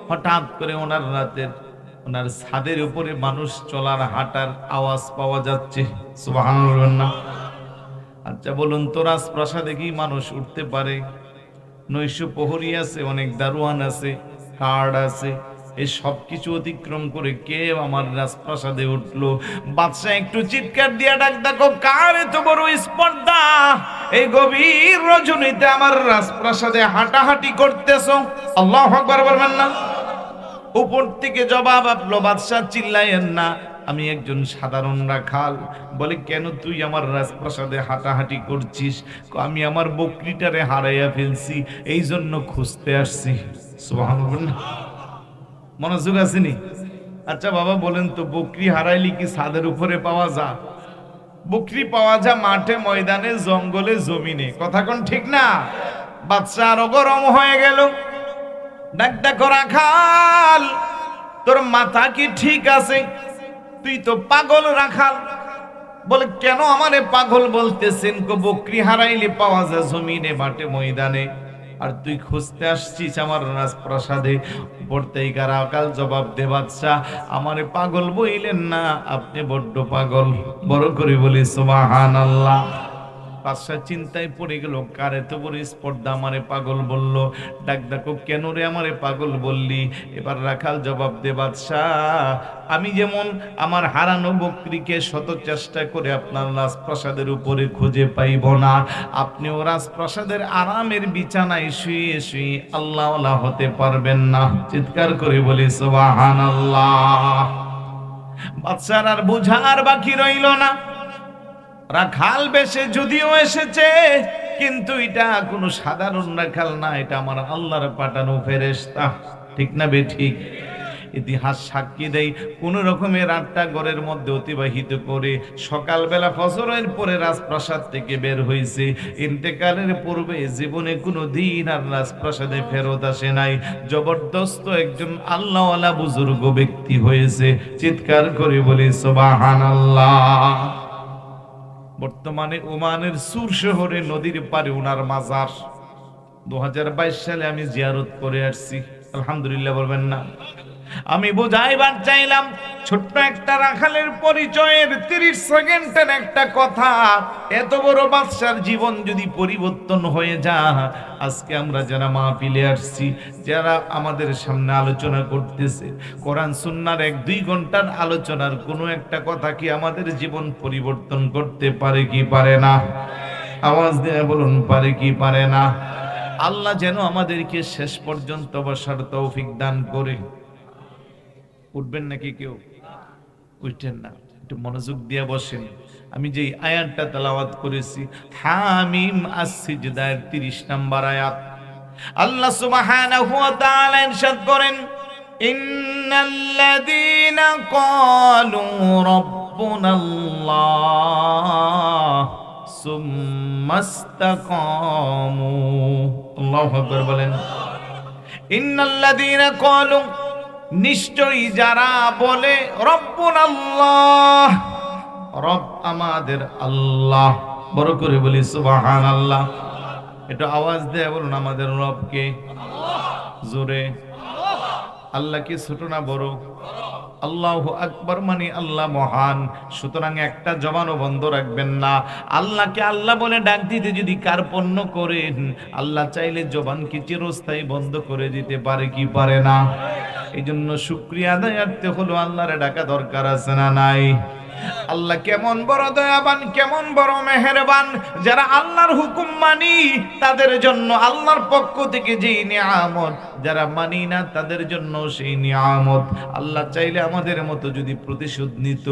হঠাৎ করে ওনার ছাদের উপরে মানুষ চলার হাঁটার আওয়াজ পাওয়া যাচ্ছে। সুবহানাল্লাহ। আচ্ছা বলুন তো, রাজপ্রাসাদে কি মানুষ উঠতে পারে? নৈশ প্রহরী আছে, অনেক দারোয়ান আছে, কার্ড আছে, এই সব কিছু অতিক্রম করে কে আমার রাজপ্রাসাদে উঠলো? বাদশা একটু চিৎকার দিয়া ডাক, দেখো কার এত বড় স্পর্ধা, এই গভীর রজনীতে আমার রাজপ্রাসাদে হাঁটাহাঁটি করতেছো? আল্লাহু আকবার বলবেন না? উপর থেকে জবাব আসলো, বাদশা চিল্লায়েন না, আমি একজন সাধারণ রাখাল। বলে কেন তুই আমার রাজপ্রাসাদে হাঁটাহাঁটি করছিস? আমি আমার বকরিটারে হারাইয়া ফেলছি, এই জন্য খুঁজতে আসছি। সুবহানাল্লাহ। মনোযোগ আসেনি? আচ্ছা বাবা বলেন তো, বকরি হারাইলি কি ছাদের উপরে পাওয়া যায়? বকরি পাওয়া যায় মাঠে, ময়দানে, জঙ্গলে, জমিনে। কথা কোন ঠিক না? বাদশা আরো গরম হয়ে গেল, ডাক ডাকো রাখাল, তোর মাথা কি ঠিক আছে? তুই তো পাগল রাখাল। বলে কেন আমারে পাগল বলতেছেন? বকরি হারাইলে পাওয়া যায় জমিনে, মাঠে, ময়দানে, আর তুই খুঁজতে আসছিস আমার রাজপ্রাসাদে। পড়তেইকার রাখাল জবাব দে, বাদশা আমারে পাগল বইলেন না, আপনি বড্ড পাগল। বড় করে বলি সুবহানাল্লাহ। বাদশা চিন্তায় পড়ে গেল, কার এত বড় স্পর্ধা, আমারে পাগল বলল। ডাক ডাকো, কেন রে আমারে পাগল বললি? এবার রাখাল জবাব দে, বাদশা আমি যেমন আমার হারানো বকরিকে শত চেষ্টা করে আপনার রাজপ্রাসাদের উপরে খুঁজে পাইব না, আপনিও রাজপ্রাসাদের আরামের বিছানায় শুয়ে শুয়ে আল্লাহওয়ালা হতে পারবেন না। চিৎকার করে বলি সুবহানাল্লাহ। বাদশার আর বুঝার বাকি রইল না। রাখাল বেশে যদিও এসেছে, কিন্তু এটা কোনো সাধারণ রাখাল না, এটা আমার আল্লাহর পাঠানো ফেরেশতা। ঠিক না বে ঠিক? ইতিহাস সাক্ষী দেয়, কোন রকমের রাতটা ঘরের মধ্যে অতিবাহিত করে সকালবেলা ফজরের পরে রাজপ্রাসাদ থেকে বের হয়েছে। ইন্তেকালের পূর্বে জীবনে কোনো দিন আর রাজপ্রাসাদে ফেরত আসে নাই। জবরদস্ত একজন আল্লাহওয়ালা বুজুর্গ ব্যক্তি হয়েছে। চিৎকার করে বলি সুবহানাল্লাহ। বর্তমানে ওমানের সুর শহরে নদীর পারে ওনার মাজার। 2022 সালে আমি জিয়ারত করে আসছি, আলহামদুলিল্লাহ বলবেন না? আমি বুঝাইবার চাইলাম, ছোট্ট একটা রাখালের পরিচয়ের 30 সেকেন্ডের একটা কথা, এত বড় বাদশার জীবন যদি পরিবর্তন হয়ে যায়। আজকে আমরা যারা মাহফিলে আসছি, যারা আমাদের সামনে আলোচনা করতেছে, কোরআন সুন্নাহর 1-2 ঘন্টার আলোচনার কোনো একটা কথা কি আমাদের জীবন পরিবর্তন করতে পারে কি পারে না? আওয়াজ দিয়ে বলুন, পারে কি পারে না? আল্লাহ যেন আমাদেরকে শেষ পর্যন্ত বসার তৌফিক দান করে। উঠবেন নাকি কেউ? উঠেন না, একটু মনোযোগ দিয়ে বসেন। আমি যে আয়াতটা তেলাওয়াত করেছি, হামিম আস-সিজদার 30 নম্বর আয়াত, আল্লাহ সুবহানাহু ওয়া তাআলা ইরশাদ করেন, ইন্নাল্লাযীনা ক্বালু রাব্বুনাল্লাহ সুম্মা ইসতাকামু। আল্লাহু আকবার বলেন। ইন্নাল্লাযীনা ক্বালু, নিশ্চয়ই যারা বলে রব্বুনাল্লাহ, রব আমাদের আল্লাহ, বড় করে বলি সুবহানাল্লাহ। একটু আওয়াজ দিয়ে বলুন, আমাদের রবকে জোরে। আল্লাহ কি ছোট না বড়? আল্লাহু আকবার মানে আল্লাহ মহান। সুতরাং একটা জবানও বন্ধ রাখবেন না। আল্লাহকে আল্লাহ বলে ডাক দিতে যদি কার্পণ্য করেন, আল্লাহ চাইলে জবানকে চিরস্থায়ী বন্ধ করে দিতে পারে কি পারে না? এই জন্য শুকরিয়া আদায়ার্থে হলো আল্লাহরে ডাকা দরকার আছে না নাই? আল্লাহ কেমন বড় দয়াবান, কেমন বড় মেহেরবান। যারা আল্লাহর হুকুম মানি তাদের জন্য আল্লাহর পক্ষ থেকে যেই নিয়ামত, যারা মানি না তাদের জন্য সেই নিয়ামত। আল্লাহ চাইলে আমাদের মতো যদি প্রতিশোধ নিত,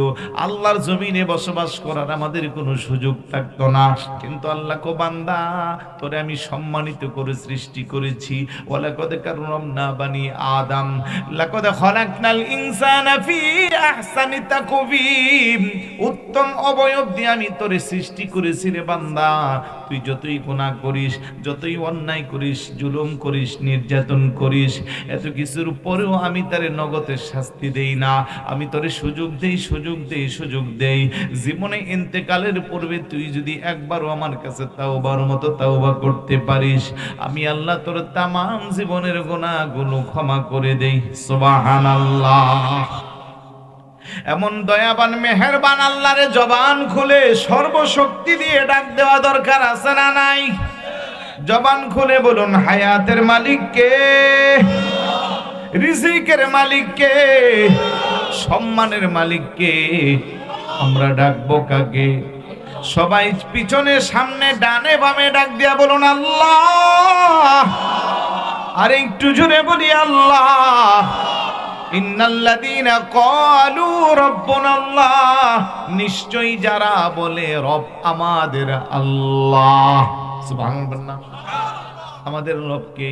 আল্লাহর জমিনে বসবাস করার আমাদের কোনো সুযোগ থাকতো না। কিন্তু আল্লাহ কো বান্দা, তোরে আমি সম্মানিত করে সৃষ্টি করেছি। ওয়ালাকাদ কাররামনা বানি আদম, লাকাদ খালাকনাল ইনসানা ফি আহসানি তাকওয়িম। উত্তম অবয়ব দিয়ে আমি তোরে সৃষ্টি করেছি রে বান্দা। তুই যতই গুনাহ করিস, যতই অন্যায় করিস, জুলুম করিস, নির্যাতন করিস, এত কিছুর পরেও আমি তারে নগদের শাস্তি দেই না। আমি তোরে সুযোগ দেই, সুযোগ দেই, সুযোগ দেই। জীবনে ইন্তেকালের পূর্বে তুই যদি একবারও আমার কাছে তাওবার মতো তাওবা করতে পারিস, আমি আল্লাহ তোর তামাম জীবনের গুনাহগুলো ক্ষমা করে দেই। সুবহানাল্লাহ। এমন দয়াবান মেহেরবান আল্লাহরে জবান খুলে সর্বশক্তি দিয়ে ডাক দেওয়া দরকার আছে না নাই? জবান খুলে বলুন, হায়াতের মালিক কে? রিজিকের মালিক কে? সম্মানের মালিক কে? আমরা ডাকবো কাকে? সবাই পিছনে সামনে ডানে বামে ডাক দিয়া বলুন আল্লাহ। আর একটু জোরে বলি আল্লাহ। ইন্নাল্লাযীনা ক্বালু রাব্বুনাল্লাহ, নিশ্চয়ই যারা বলে রব আমাদের আল্লাহ। সুবহানাল্লাহ। আমাদের রব কে?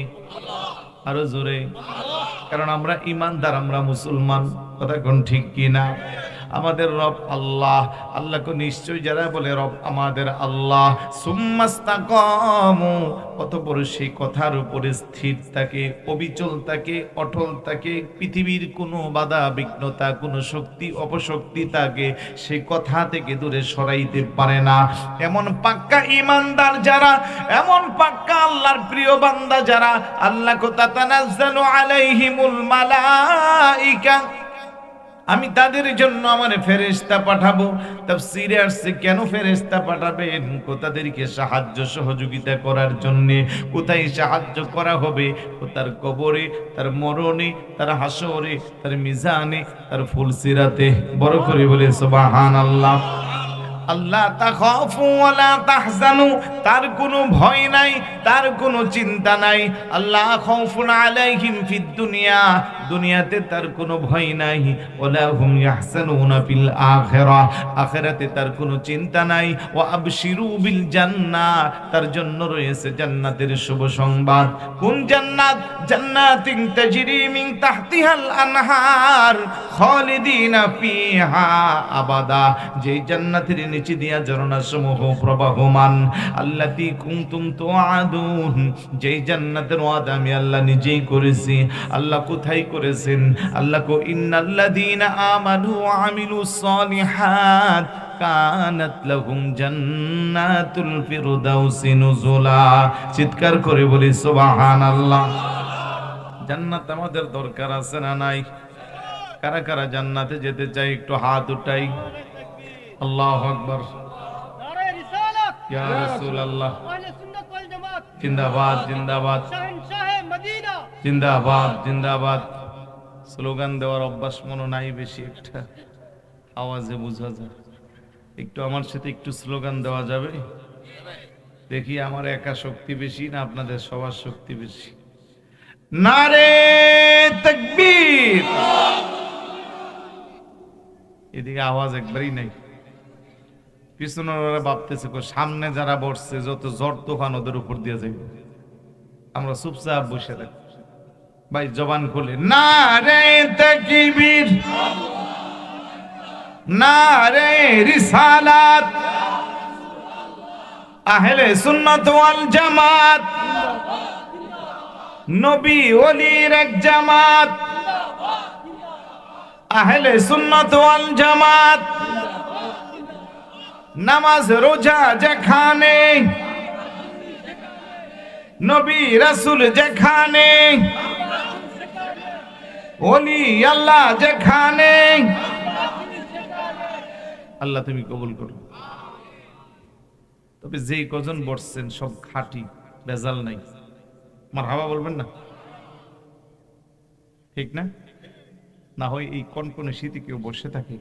আরো জোরে। কারণ আমরা ঈমানদার, আমরা মুসলমান। কথা কোন ঠিক কি না? আমাদের রব আল্লাহ। আল্লাহকে নিশ্চয়ই যারা বলে রব আমাদের আল্লাহ, সুম্মাস্তাকামু, অতঃপর সেই কথার উপরে স্থির থাকে, অবিচল থাকে, অটল থাকে। পৃথিবীর কোনো বাধা বিঘ্নতা, কোনো শক্তি অপশক্তি তাকে সেই কথা থেকে দূরে সরাইতে পারে না। এমন পাক্কা ঈমানদার যারা, এমন পাক্কা আল্লাহর প্রিয় বান্দা যারা, আল্লাহ কো তাতানাজ্জালু আলাইহিমুল মালাইকা, আমি তাদের জন্য আমার ফেরেশতা পাঠাবো। তাফসীরে আসছে কেন ফেরেশতা পাঠাবেন? তাদেরকে সাহায্য সহযোগিতা করার জন্য। কোথায় সাহায্য করা হবে? তার কবরে, তার মরণে, তার হাসরে, তার মিজানে, তার ফুলসিরাতে। বড় করে বলে সুবহানাল্লাহ। আল্লাহ তাখাফু ওয়ালা তাহজানু, তার কোনো ভয় নাই, তার কোনো চিন্তা নাই। আল্লাহ খাউফুন আলাইহিম ফিদ দুনিয়া, দুনিয়াতে তার কোনো ভয় নাই। ওয়ালা হুম ইয়াহজানুনা ফিল আখিরাহ, আখিরাতে তার কোনো চিন্তা নাই। ওয়া আবশিরু বিল জান্নাহ, তার জন্য রয়েছে জান্নাতের শুভ সংবাদ। কোন জান্নাত? জান্নাতিন তাজরি মিন তাহতিহাল আনহার খালিদিনা ফিহা আবাদা, যেই জান্নাতের নিচে দিয়া ঝর্ণা সমূহ প্রবাহমান। আল্লাতী কুনতুম তুআদুন, যেই জান্নাতের ওয়াদা আমি আল্লাহ নিজেই করেছি। আল্লাহ কোথায় করেছেন? আল্লাহ কো ইন্নাল্লাযীনা আমানু ওয়া আমিলুস সালিহাত কানাত লাহুম জান্নাতুল ফিরদাউসি নুজুলা। চিৎকার করে বলি সুবহানাল্লাহ। জান্নাত আমাদের দরকার আছে না নাই? কারা কারা জান্নাতে যেতে চাই একটু হাত উঠাই। আল্লাহু আকবার। নারে রিসালাত ইয়া রাসূলুল্লাহ, আহলে সুন্নাত ওয়াল জামাত জিন্দাবাদ জিন্দাবাদ শাহনশাহে মদিনা জিন্দাবাদ জিন্দাবাদ। স্লোগান দেওয়ার অভ্যাস মনে নাই বেশি, একটা আওয়াজে বোঝা যায়। একটু আমার সাথে একটু স্লোগান দেওয়া যাবে? দেখি আমার একা শক্তি বেশি না আপনাদের সবার শক্তি বেশি? নারে তাকবীর। এদিকে আওয়াজ একবারই নাই। পিছনের ভাবতেছে সামনে যারা বসছে যত জ্বর তুফান ওদের উপর দিয়ে যাবে, আমরা চুপচাপ বসে থাকি। ভাই জবান খুলে নারে তাকবীর, নারে রিসালাত, আহলে সুন্নাত ওয়াল জামাত, নবী ওলির এক জামাত, আহলে সুন্নাত ওয়াল জামাত। নামাজ রোজা যেখানে, নবী রাসূল যেখানে, ওলি আল্লাহ যেখানে, আল্লাহ তুমি কবুল করো। তবে যেই কজন বসছেন সব খাঁটি, ভেজাল নাই। মারহাবা বলবেন না? ঠিক না? না হয় এই কনকনে শীতে কেউ বসে থাকে,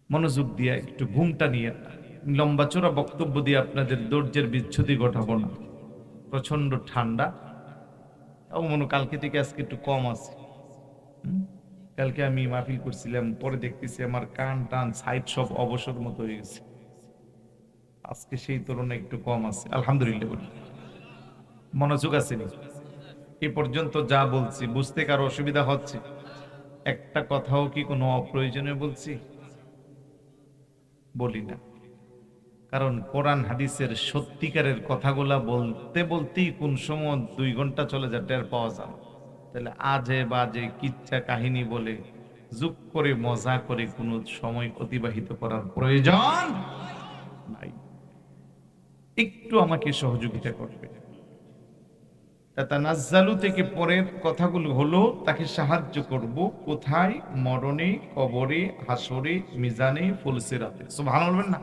মনোযোগ দিয়ে একটু ঘুমটা নিয়ে, লম্বা চোরা বক্তব্য দিয়ে আপনাদের ধৈর্যের বিচ্ছুতি ঘটাবো না। প্রচন্ড ঠান্ডা, তাও মনে কালকে থেকে আজকে একটু কম আছে। কালকে আমি মাহফিল করছিলাম, পরে দেখতেছি আমার কান টান সাইড সব অবসর মতো হয়ে গেছে। আজকে সেই তুলনায় একটু কম আছে, আলহামদুলিল্লাহ বলি। মনোযোগ আসেনি এ পর্যন্ত যা বলছি, বুঝতে কারো অসুবিধা হচ্ছে? একটা কথাও কি কোনো অপ্রয়োজনীয় বলছি? বলি না, কারণ কোরআন হাদিসের সত্যিকারের কথাগুলা বলতে বলতেই কোন সময় 2 ঘন্টা চলে যায় টের পাওয়া যায়। তাহলে আজে বাজে কিচ্ছা কাহিনী বলে যুগ করে মজা করে কোনো সময় অতিবাহিত করার প্রয়োজন নাই। একটু আমাকে সহযোগিতা করবে। তাতানাজ্জালু থেকে পরের কথাগুলো হলো তাকে সাহায্য করব কোথায়? মরণে, কবরে, হাসরে, মিজানে, ফুলসিরাতে। সুবহানাল্লাহ বলবেন না?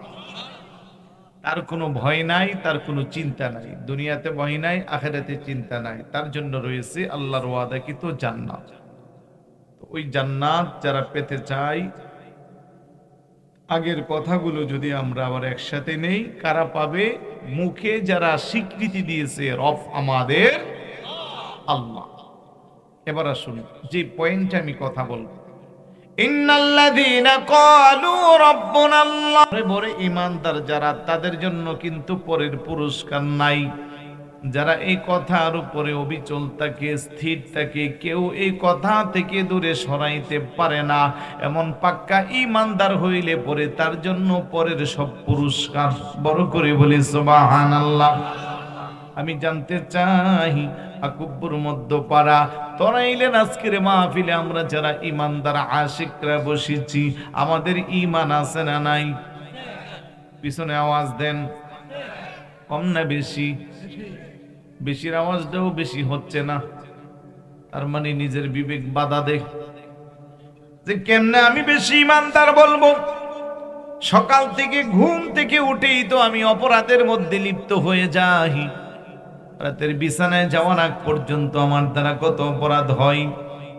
তার কোনো ভয় নাই, তার কোনো চিন্তা নাই। দুনিয়াতে ভয় নাই, আখিরাতে চিন্তা নাই। তার জন্য রয়েছে আল্লাহর ওয়াদাকৃত জান্নাত। তো ওই জান্নাত যারা পেতে চায়, আগের কথাগুলো যদি আমরা আবার একসাথে নেই, কারা পাবে? মুখে যারা স্বীকৃতি দিয়েছে রব আমাদের আল্লাহ। এবার আসুন যে পয়েন্টে আমি কথা বলবো, ইন্নাল্লাযীনা ক্বালু রাব্বুনা আল্লাহ, বড় ঈমানদার যারা, তাদের জন্য কিন্তু পরের পুরস্কার নাই। যারা এই কথার উপরে অবিচল থাকে, স্থির থাকে, কেউ এই কথা থেকে দূরে সরাইতে পারে না, এমন পাক্কা ঈমানদার হইলে পরে তার জন্য পরের সব পুরস্কার। বড় করে বলি সুবহানাল্লাহ। আমি জানতে চাই আকুব্বুর মধ্যপাড়া তরাইলেন আজকের মাহফিলে আমরা যারা ঈমানদার আশিকরা বসেছি, আমাদের ঈমান আছে না নাই? পিছনে আওয়াজ দেন। কম না বেশি? বেশির আওয়াজটাও বেশি হচ্ছে না, তার মানে নিজের বিবেক বাধা দেয় যে কেমনে আমি বেশি ঈমানদার বলবো। সকাল থেকে ঘুম থেকে উঠেই তো আমি অপরাধের মধ্যে লিপ্ত হয়ে যাই। রাতের বিছানায় যাওয়ার আগ পর্যন্ত আমার দ্বারা কত অপরাধ হয়,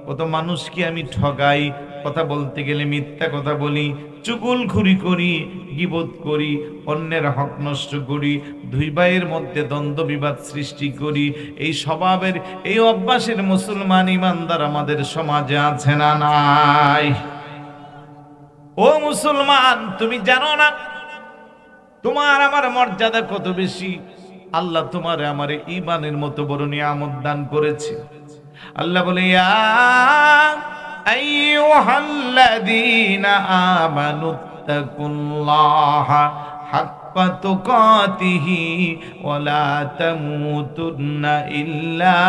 কত মানুষকে আমি ঠগাই, কথা বলতে গেলে মিথ্যা কথা বলি, চুগলখুরি করি, গীবত করি, অন্যের হক নষ্ট করি, দুই ভাইয়ের মধ্যে দ্বন্দ্ব বিবাদ সৃষ্টি করি। এই স্বভাবের, এই অভ্যাসের মুসলমান ইমানদার আমাদের সমাজে আছে না নাই? ও মুসলমান, তুমি জানো না তোমার আমার মর্যাদা কত বেশি? আল্লাহ তোমারে আমারে ঈমানের মতো বড় নিয়ামত দান করেছে। আল্লাহ বলে, ইয়া আইয়ুহাল্লাযীনা আমানুত্তাকুল্লাহা হাক্কা তুকাতিহি ওয়া লা তামুতুন্না ইল্লা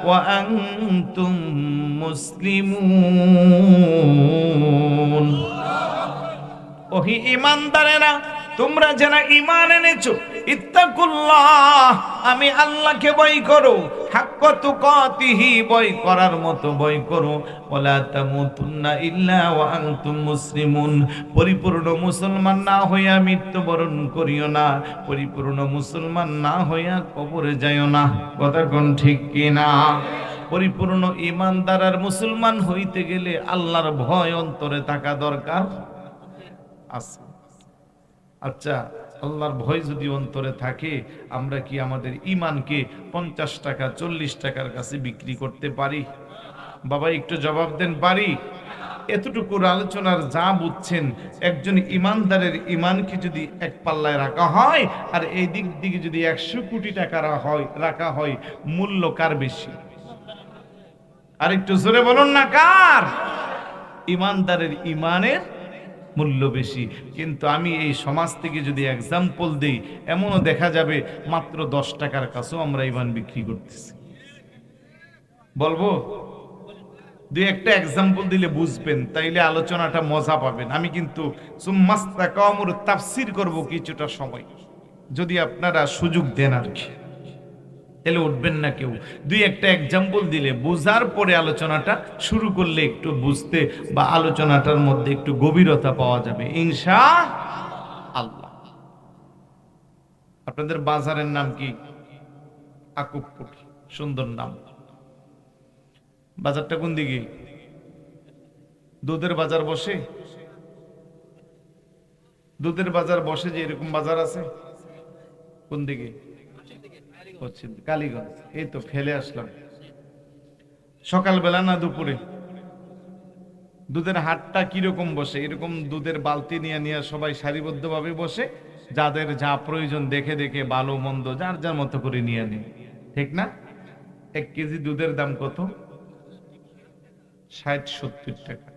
ওয়া আনতুম মুসলিমুন। ওহি ঈমানদারেরা, তোমরা যারা ঈমান এনেছো, ইত্তাকুল্লাহ, আমি আল্লাহকে ভয় করো, হাক্কা তুকাতিহি, ভয় করার মতো ভয় করো, ওয়ালা তামুতুন্না ইল্লা ওয়া আনতুম মুসলিমুন, পরিপূর্ণ মুসলমান না হইয়া মৃত্যুবরণ করিও না, পরিপূর্ণ মুসলমান না হইয়া কবরে যাইও না। কথা কোন ঠিক কিনা? পরিপূর্ণ ঈমানদার আর মুসলমান হইতে গেলে আল্লাহর ভয় অন্তরে থাকা দরকার আছে। আচ্ছা, আল্লাহর ভয় যদি অন্তরে থাকে, আমরা কি আমাদের ঈমানকে 50 টাকা 40 টাকার কাছে বিক্রি করতে পারি? বাবা একটু জবাব দেন, পারি? এতটুকুর আলোচনার যা বুঝছেন, একজন ঈমানদারের ঈমানকে যদি এক পাল্লায় রাখা হয় আর এই দিক দিকে যদি 100 কোটি টাকা রাখা হয়, মূল্য কার বেশি? আর একটু জোরে বলুন না, কার? ঈমানদারের ঈমানের মূল্য বেশি। কিন্তু আমি এই সমাজ থেকে যদি এক্সাম্পল দিই, এমনও দেখা যাবে মাত্র 10 টাকার কাছেও আমরা ঈমান বিক্রি করতেছি। বলবো? দুই একটা এক্সাম্পল দিলে বুঝবেন, তাইলে আলোচনাটা মজা পাবেন। আমি কিন্তু সুম্মাস্তাকামুর তাফসীর করব কিছুটা সময়, যদি আপনারা সুযোগ দেন আর কি। তাহলে উঠবেন না কেউ। দুই একটা এক্সাম্পল দিলে বুঝার পরে আলোচনাটা শুরু করলে একটু বুঝতে বা আলোচনাটার মধ্যে একটু গভীরতা পাওয়া যাবে ইনশাআল্লাহ। আপনাদের বাজারের নাম কি? আকুবপুর, সুন্দর নাম। বাজারটা কোন দিকে? দুধের বাজার বসে? দুধের বাজার বসে যে এরকম বাজার আছে, কোন দিকে? কালীগঞ্জ। এই তো ফেলে আসলাম। সকালবেলা না দুপুরে? দুধের হাটটা কিরকম বসে? এরকম দুধের বালতি নিয়ে নিয়ে সবাই সারিবদ্ধভাবে বসে, যাদের যা প্রয়োজন দেখে দেখে ভালো মন্দ যার যার মতো করে নিয়ে নেয়, ঠিক না? 1 কেজি দুধের দাম কত? 60-70 টাকা।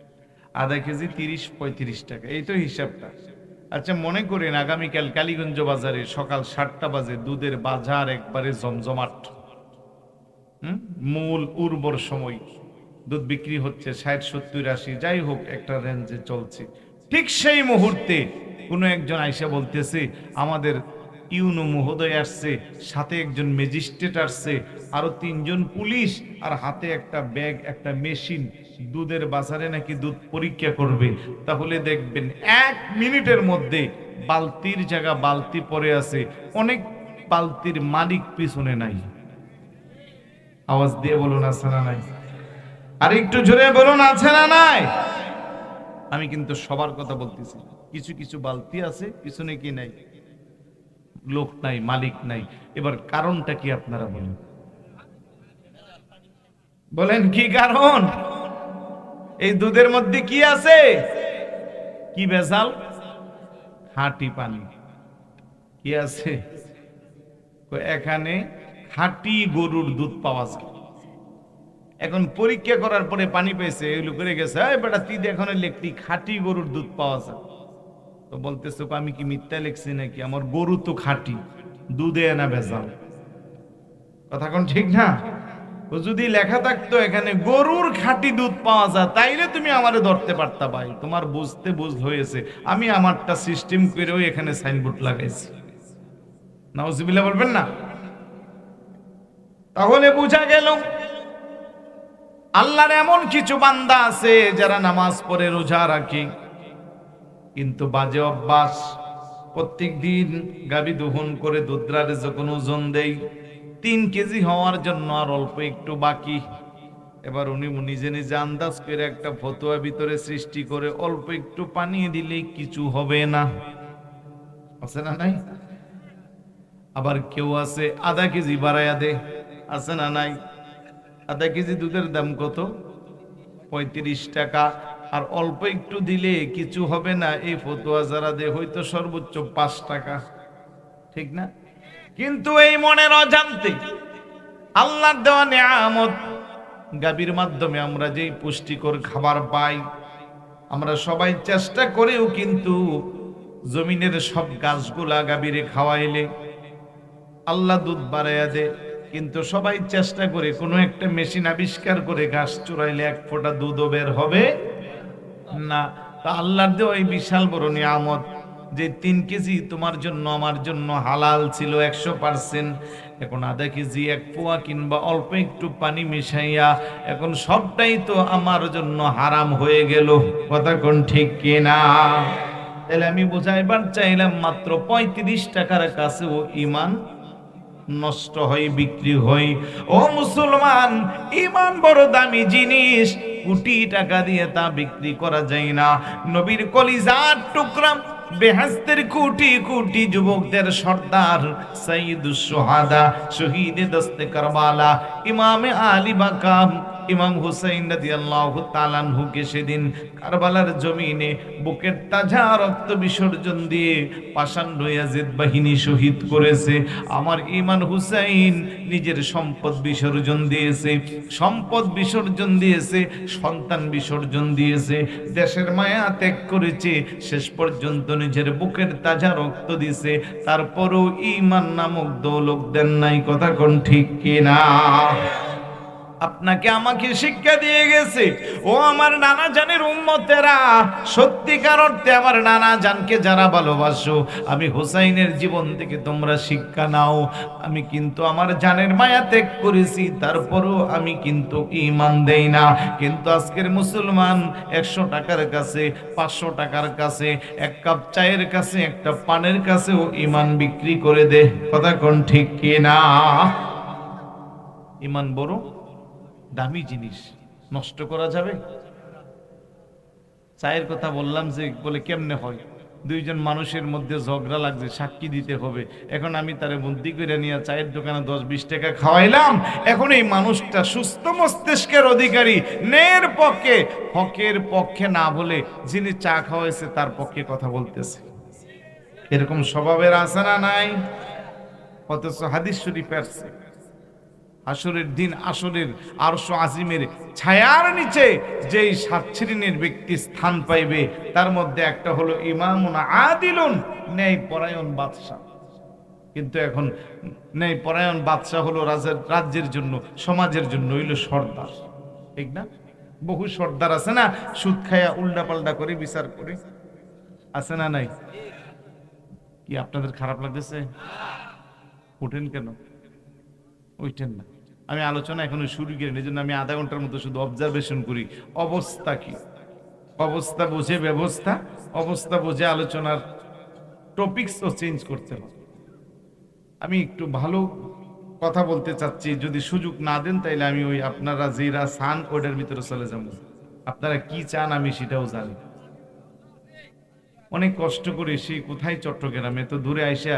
আধা কেজি 30-35 টাকা। এই তো হিসাবটা। আচ্ছা, মনে করেন আগামীকাল কালীগঞ্জ বাজারে সকাল 7টা বাজে দুধের বাজার একবারে জমজমাট, মূল উর্বর সময়, দুধ বিক্রি হচ্ছে 60-70-80, যাই হোক একটা রেঞ্জে চলছে। ঠিক সেই মুহূর্তে কোনো একজন আইসা বলতেছে, আমাদের ইউনো মহোদয় আসছে, সাথে একজন ম্যাজিস্ট্রেট আসছে, আরো 3 জন পুলিশ, আর হাতে একটা ব্যাগ, একটা মেশিন, দুধের বাজারে নাকি দুধ পরীক্ষা করবে। তাহলে দেখবেন 1 মিনিটের মধ্যে বালতির জায়গা বালতি পড়ে আছে, অনেক বালতির মালিক পিছনে নাই। আওয়াজ দিয়ে বলুন আছে না নাই? আর একটু জোরে বলুন আছে না নাই? আমি কিন্তু সবার কথা বলতেছি। কিছু কিছু বালতি আছে পিছনে কি নাই, লোক নাই, মালিক নাই। এবার কারণটা কি আপনারা বলেন? বলেন কি কারণ? এই দুধের মধ্যে কি আছে? কি ভেজাল? খাঁটি পানি। কি আছে? এখানে খাঁটি গরুর দুধ পাওয়া যায়। এখন পরীক্ষা করার পরে পানি পেয়েছে, এগুলো করে গেছে, বেটা তুই এখন লিখতি খাঁটি গরুর দুধ পাওয়া যায়। তো বলতেছে, আমি কি মিথ্যা লিখছি নাকি? আমার গরু তো খাঁটি, দুধে না ভেজাল। কথা কোন ঠিক না? যদি লেখা থাকতো এখানে গরুর খাঁটি দুধ পাওয়া যায়, তাইলে তুমি আমারে ধরতে পারতা ভাই। তোমার বুঝতে বুঝ হয়েছে, আমি আমারটা সিস্টেম করেও এখানে সাইনবোর্ড লাগাইছি। নাউজুবিল্লাহ বলবেন না? তাহলে বোঝা গেল আল্লাহর এমন কিছু বান্দা আছে যারা নামাজ পড়ে, রোজা রাখে, কিন্তু বাজে অভ্যাস। প্রত্যেক দিন গাভী দহন করে দুধরারে যখন ওজন দেয়, 3 কেজি হওয়ার জন্য আর অল্প একটু বাকি, এবার উনি নিজে নিজে আন্দাজ করে একটা ফতোয়া ভিতরে সৃষ্টি করে অল্প একটু পানি দিলে কিছু হবে না, আছে না নাই? আবার কেউ আছে আধা কেজি বাড়াইয়া দে, আছে না নাই? আধা কেজি দুধের দাম কত? 35 টাকা। আর অল্প একটু দিলে কিছু হবে না, এই ফতোয়া যারা দে হয়তো সর্বোচ্চ 5 টাকা, ঠিক না? কিন্তু এই মনের অজান্তে আল্লাহর দেওয়া নিয়ামত গাভীর মাধ্যমে আমরা যেই পুষ্টিকর খাবার পাই, আমরা সবাই চেষ্টা করেও কিন্তু জমিনের সব গাছগুলা গাভীরে খাওয়াইলে আল্লাহ দুধ বাড়াইয়া দে, কিন্তু সবাই চেষ্টা করে কোনো একটা মেশিন আবিষ্কার করে ঘাস চড়াইলে এক ফোঁটা দুধও বের হবে না। তা আল্লাহর দেওয়া এই বিশাল বড় নিয়ামত যে 3 কেজি তোমার জন্য আমার জন্য হালাল ছিল 100%, এখন আধা কেজি, 1 পোয়া কিংবা অল্প একটু পানি মিশাইয়া এখন সবটাই তো আমার জন্য হারাম হয়ে গেল। কথা কোন ঠিক কিনা? তাহলে আমি বুঝাইবার চাইলাম মাত্র 35 টাকার কাছেও ঈমান নষ্ট হয়, বিক্রি হয়। ও মুসলমান, ঈমান বড় দামি জিনিস, কোটি টাকা দিয়ে তা বিক্রি করা যায় না। নবীর কলিজার টুকরা, বেহেশতের কোটি কোটি যুবকদের সর্দার, সাইয়্যিদুস শুহাদা, শহীদে দস্তে কারবালা, ইমামে আলী বাকাম, ইমাম হুসাইন রাদিয়াল্লাহু তাআলা আনহুকে সেদিন কারবালার জমিনে বুকের তাজা রক্ত বিসর্জন দিয়ে পাষাণ্ড ইয়াজিদ বাহিনী শহীদ করেছে। আমার ইমাম হুসাইন নিজের সম্পদ বিসর্জন দিয়েছে, সম্পদ বিসর্জন দিয়েছে, সন্তান বিসর্জন দিয়েছে, দেশের মায়া ত্যাগ করেছে, শেষ পর্যন্ত নিজের বুকের তাজা রক্ত দিয়েছে, তারপরেও ঈমান নামক দৌলত দেন নাই। কথা কোন ঠিক কিনা? আপনাকে আমাকে শিক্ষা দিয়ে গেছে, ও আমার নানা জানের উম্মতেরা, সত্যিকার অর্থে আমার নানা জানকে যারা ভালোবাসো, আমি হুসাইনের জীবন থেকে তোমরা শিক্ষা নাও। আমি কিন্তু আমার জানের মায়া ত্যাগ করেছি, তারপরও আমি কিন্তু ঈমান দেই না। কিন্তু আজকের মুসলমান 100 টাকার কাছে, 500 টাকার কাছে, 1 কাপ চায়ের কাছে, একটা পানের কাছেও ঈমান বিক্রি করে দে। কথা কোন ঠিক কিনা? ঈমান বড় দামি জিনিস, নষ্ট করা যাবে? চায়ের কথা বললাম যে বলে কেমনে হয়, 2 জন মানুষের মধ্যে ঝগড়া লাগছে, সাক্ষী দিতে হবে। এখন আমি তারে বুদ্ধি করে নিয়ে চায়ের দোকানে 10-20 টাকা খাওয়াইলাম। এখন এই মানুষটা সুস্থ মস্তিষ্কের অধিকারী, ন্যায়ের পক্ষে, হকের পক্ষে না বলে যিনি চা খাওয়াইছে তার পক্ষে কথা বলতেছে। এরকম স্বভাবের আছে না নাই? অথচ হাদিস শরীফ আছে, আসরের দিন আসরের আরশ আজিমের ছায়ার নিচে যেই 7 শ্রেণীর ব্যক্তি স্থান পাইবে, তার মধ্যে একটা হলো ইমামুন আদিলুন, ন্যায় পরায়ণ বাদশা। কিন্তু এখন ন্যায় পরায়ণ বাদশা হলো রাজ্যের জন্য, সমাজের জন্য হইলো সর্দার, ঠিক না? বহু সর্দার আছে না, সুদ খায়া উল্টা পাল্টা করে বিচার করে, আছে না নাই? কি আপনাদের খারাপ লাগতেছে? উঠেন কেন? উঠেন না। আমি আলোচনা এখনো শুরু করিনি, এই জন্য আমি আধা ঘন্টার মতো শুধু অবজারভেশন করি অবস্থা কি। অবস্থা বুঝে ব্যবস্থা, অবস্থা বুঝে আলোচনার টপিকসও চেঞ্জ করতে হবে। আমি একটু ভালো কথা বলতে চাচ্ছি, যদি সুযোগ না দেন তাইলে আমি ওই আপনারা যেটা চান ওইটার ভিতরে চলে যাব। আপনারা কি চান আমি সেটাও জানি। অনেক কষ্ট করে সেই কোথায় চট্টগ্রামে তো দূরে আইসা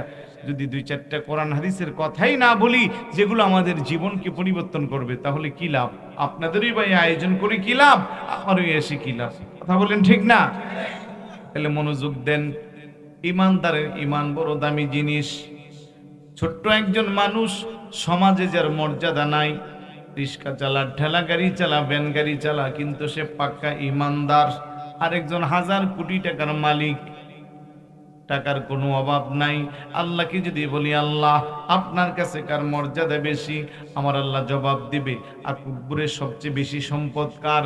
যদি 2-4টা কোরআন হাদিসের কথাই না বলি যেগুলো আমাদের জীবনকে পরিবর্তন করবে, তাহলে কি লাভ? আপনাদেরই ভাই আয়োজন করে কি লাভ, আমারই এসে কি লাভ? কথা বলেন ঠিক না? তাহলে মনোযোগ দেন। ইমানদারের ঈমান বড় দামি জিনিস। ছোট্ট একজন মানুষ, সমাজে যার মর্যাদা নাই, রিক্সা চালা, ঠেলা গাড়ি চালা, ভ্যান গাড়ি চালা, কিন্তু সে পাক্কা ইমানদার। আরেকজন 1000 কোটি টাকার মালিক, টাকার কোনো অভাব নাই। আল্লাহকে যদি বলি আল্লাহ আপনার কাছে কার মর্যাদা বেশি, আমার আল্লাহ জবাব দিবে আকবরের সবচেয়ে বেশি সম্পদ কার?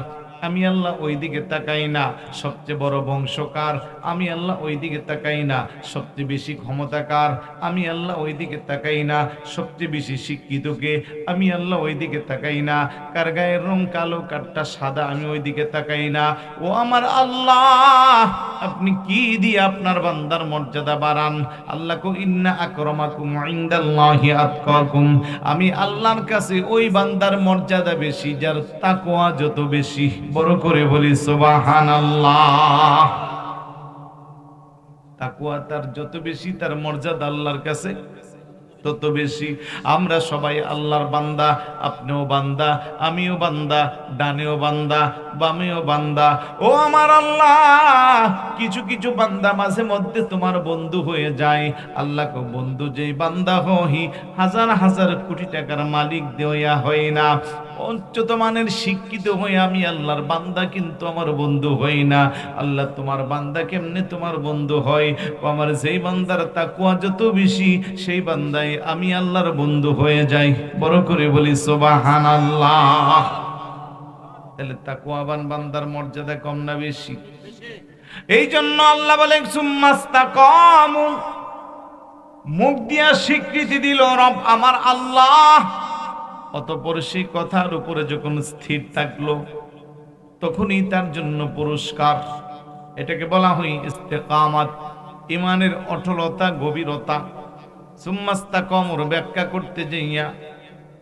আমি আল্লাহ ওই দিকে তাকাই না। সবচেয়ে বড় বংশকার, আমি আল্লাহ ওই দিকে তাকাই না। সবচেয়ে বেশি ক্ষমতাকার, আমি আল্লাহ ওই দিকে তাকাই না। সবচেয়ে বেশি শিক্ষিতকে, আমি আল্লাহ ওই দিকে তাকাই না। কার গায়ের রং কালো কারটা সাদা, আমি ওই দিকে তাকাই না। ও আমার আল্লাহ, আপনি কি দিয়ে আপনার বান্দার মর্যাদা বাড়ান? আল্লাহ কো ইন্না আকরামাকুম ইনদাল্লাহি আতকাকুম। আমি আল্লাহর কাছে ওই বান্দার মর্যাদা বেশি যার তাকওয়া যত বেশি। বড় করে বলি সুবহানাল্লাহ। তাকওয়া তার যত বেশি, তার মর্যাদা আল্লাহর কাছে তত বেশি। আমরা সবাই আল্লাহর বান্দা। আপনিও বান্দা, আমিও বান্দা, ডানেও বান্দা, বামেও বান্দা। ও আমার আল্লাহ, কিছু কিছু বান্দা মাঝে মধ্যে তোমার বন্ধু হয়ে যায়। আল্লাহ কো বন্ধু যেই বান্দা হই, হাজার হাজার কোটি টাকার মালিক দেওয়া হয় না। উচ্চত মানের শিক্ষিত হয়ে আমি আল্লাহর বান্দা, কিন্তু আমার বন্ধু হই না। আল্লাহ তোমার বান্দা কেমনে তোমার বন্ধু হয়? আমার যেই বান্দার তাকওয়া যত বেশি, সেই বান্দাই আমি আল্লাহর বন্ধু হয়ে যাই। বড় করে বলি সুবহানাল্লাহ। তাহলে তাকওয়াবান বান্দার মর্যাদা কম না বেশি? এই জন্য আল্লাহ বলেন সুম্মাস্তাকামু, মুখ দিয়া স্বীকৃতি দিল রব আমার আল্লাহ। অতঃপর সেই কথার উপরে যখন স্থির থাকলো, তখনই তার জন্য পুরস্কার। এটাকে বলা হয় ইস্তেকামাত, ইমানের অটলতা, গভীরতা। সুম্মাস্তাকামুর ব্যাখ্যা করতে যাইয়া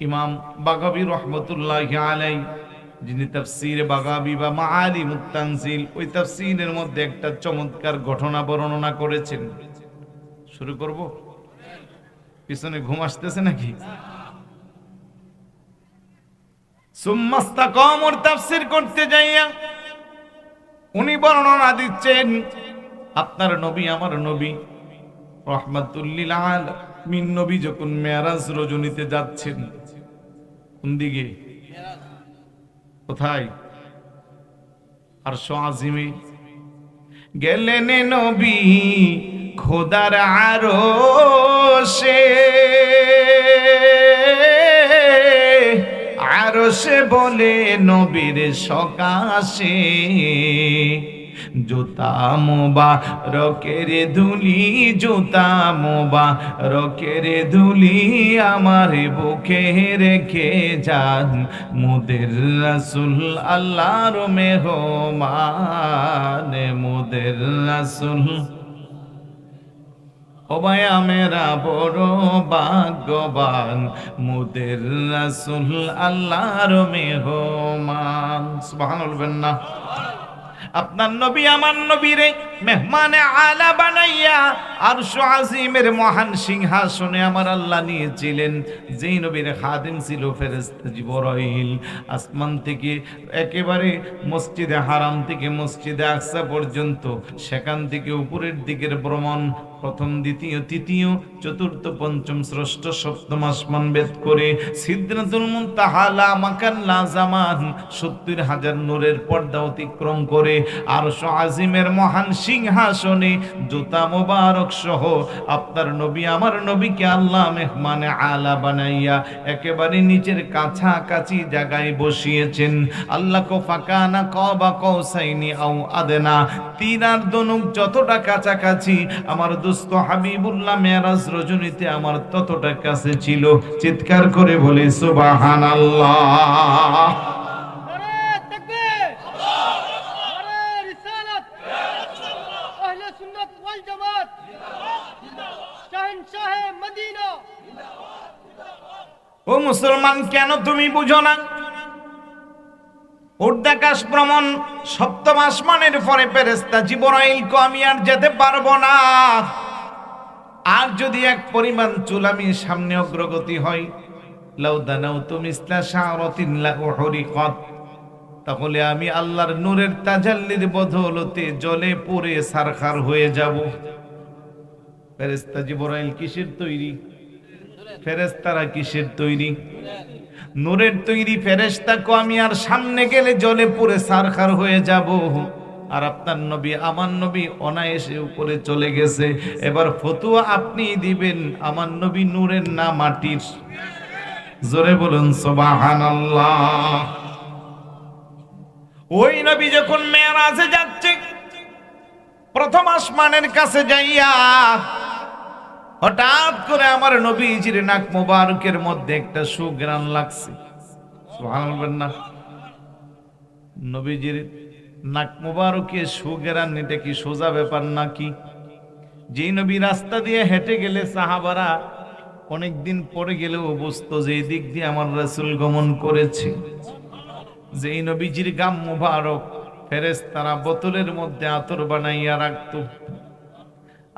ইমাম বাগাবী রহমতুল্লাহি আলাইহি, যিনি তাফসীর বাগাবী বা মাআলিমুত তানজিল, ওই তাফসীরের মধ্যে একটা চমৎকার ঘটনা বর্ণনা করেছেন। শুরু করব? পিছনে ঘুম আসতেছে নাকি? সুম্মাস্তাকামুর তাফসীর করতে যাইয়া উনি বর্ণনা দিচ্ছেন, আপনার নবী আমার নবী রাহমাতুল লিল আলামিন নবী যখন মেরাজ রজনীতে যাচ্ছেন, কোন দিকে? কোথায়? আরশ আজিমে গেলেন নবী খোদার আরশে। আরশে বলে নবীর সকাশে, জুতা মোবারকের ধুলি, জুতা মোবারকের ধুলি আমার বুকে রেখে যান মুদের রাসূল আল্লাহর মেহমান। মুদের রাসূল ও ভাইয়া মেরা বড় ভাগ্যবান, মুদের রাসূল আল্লাহর মেহমান। সুবহানাল্লাহ না? আপনার নবী আমার নবীরে মেহমানে আলা বানাইয়া আরশ আজিমের মহান সিংহাসনে আমার আল্লাহ নিয়েছিলেন। যেই নবীর খাদিম ছিল ফেরেশতা জিবরাইল, আসমান থেকে একেবারে মসজিদে হারাম থেকে মসজিদে আকসা পর্যন্ত, সেখান থেকে উপরের দিকের ভ্রমণ, প্রথম দ্বিতীয় তৃতীয় চতুর্থ পঞ্চম ষষ্ঠ সপ্তম আসমান ভেদ করে সিদরাতুল মুনতাহা লা মাকান লা জামান ৭০,০০০ নূরের পর্দা অতিক্রম করে আরশ আজিমের মহান সিংহাসনে জুতা মোবারক সহ আপনার নবী আমার নবীকে আল্লাহ মেহমানে আলা বানাইয়া একেবারে নিচের কাছাকাছি জায়গায় বসিয়েছেন। আল্লাহ কো ফাকানা কাবা কৌসাইনি আও আদনা, তিন আর দনুক যতটা কাছাকাছি আমার দোস্ত হাবিবুল্লাহ মেরাজ রজনীতে আমার ততটা কাছে ছিল। চিৎকার করে বলি সুবহানাল্লাহ। নারে তাকবীর, নারে রিসালাত, আহলে সুন্নাত ওয়াল জামাত, শাহেনশাহে মদিনা। ও মুসলমান, কেন তুমি বুঝো না? ঊর্ধ্বাকাশ ভ্রমণ সপ্তম আসমানের পরে ফেরেশতা জিবরাইল কো আমি আর যেতে পারবো না। আর যদি এক পরিমাণ চুল আমি সামনে অগ্রগতি হয়, লাউ দানাউতু মিসলা শারাতিন লা উহরিকাত, তাহলে আমি আল্লাহর নূরের তাজাল্লির বদৌলতে জলে পুড়ে সারখার হয়ে যাব। ফেরেশতা জিবরাইল কিসের তৈরি? ফেরেশতারা কিসের তৈরি? নূরের তৈরি। ফেরেশতা কো আমি আর সামনে গেলে জলে পুড়ে সারখার হয়ে যাব। আর আপনার নবী আমার নবী অনায়াসে উপরে চলে গেছে। এবার ফতুয়া আপনি দিবেন, আমার নবী নূরের না মাটির? জোরে বলুন সুবহানাল্লাহ। ওই নবী যখন মেরাজে যাচ্ছে, প্রথম আসমানের কাছে যাইয়া হঠাৎ করে আমার নবীজির নাক মোবারকের মধ্যে একটা সুঘ্রাণ লাগছে। সুবহানাল্লাহ বলবেন না? নবীজির নাক মোবারকে সুঘ্রাণ, এটা কি সোজা ব্যাপার নাকি? যেই নবী রাস্তা দিয়ে হেঁটে গেলে সাহাবারা অনেকদিন পরে গেলেও বুঝতো যে এই দিক দিয়ে আমার রাসূল গমন করেছে। যেই নবীজির গাম মোবারক ফেরেশতারা বোতলের মধ্যে আতর বানাইয়া রাখতো।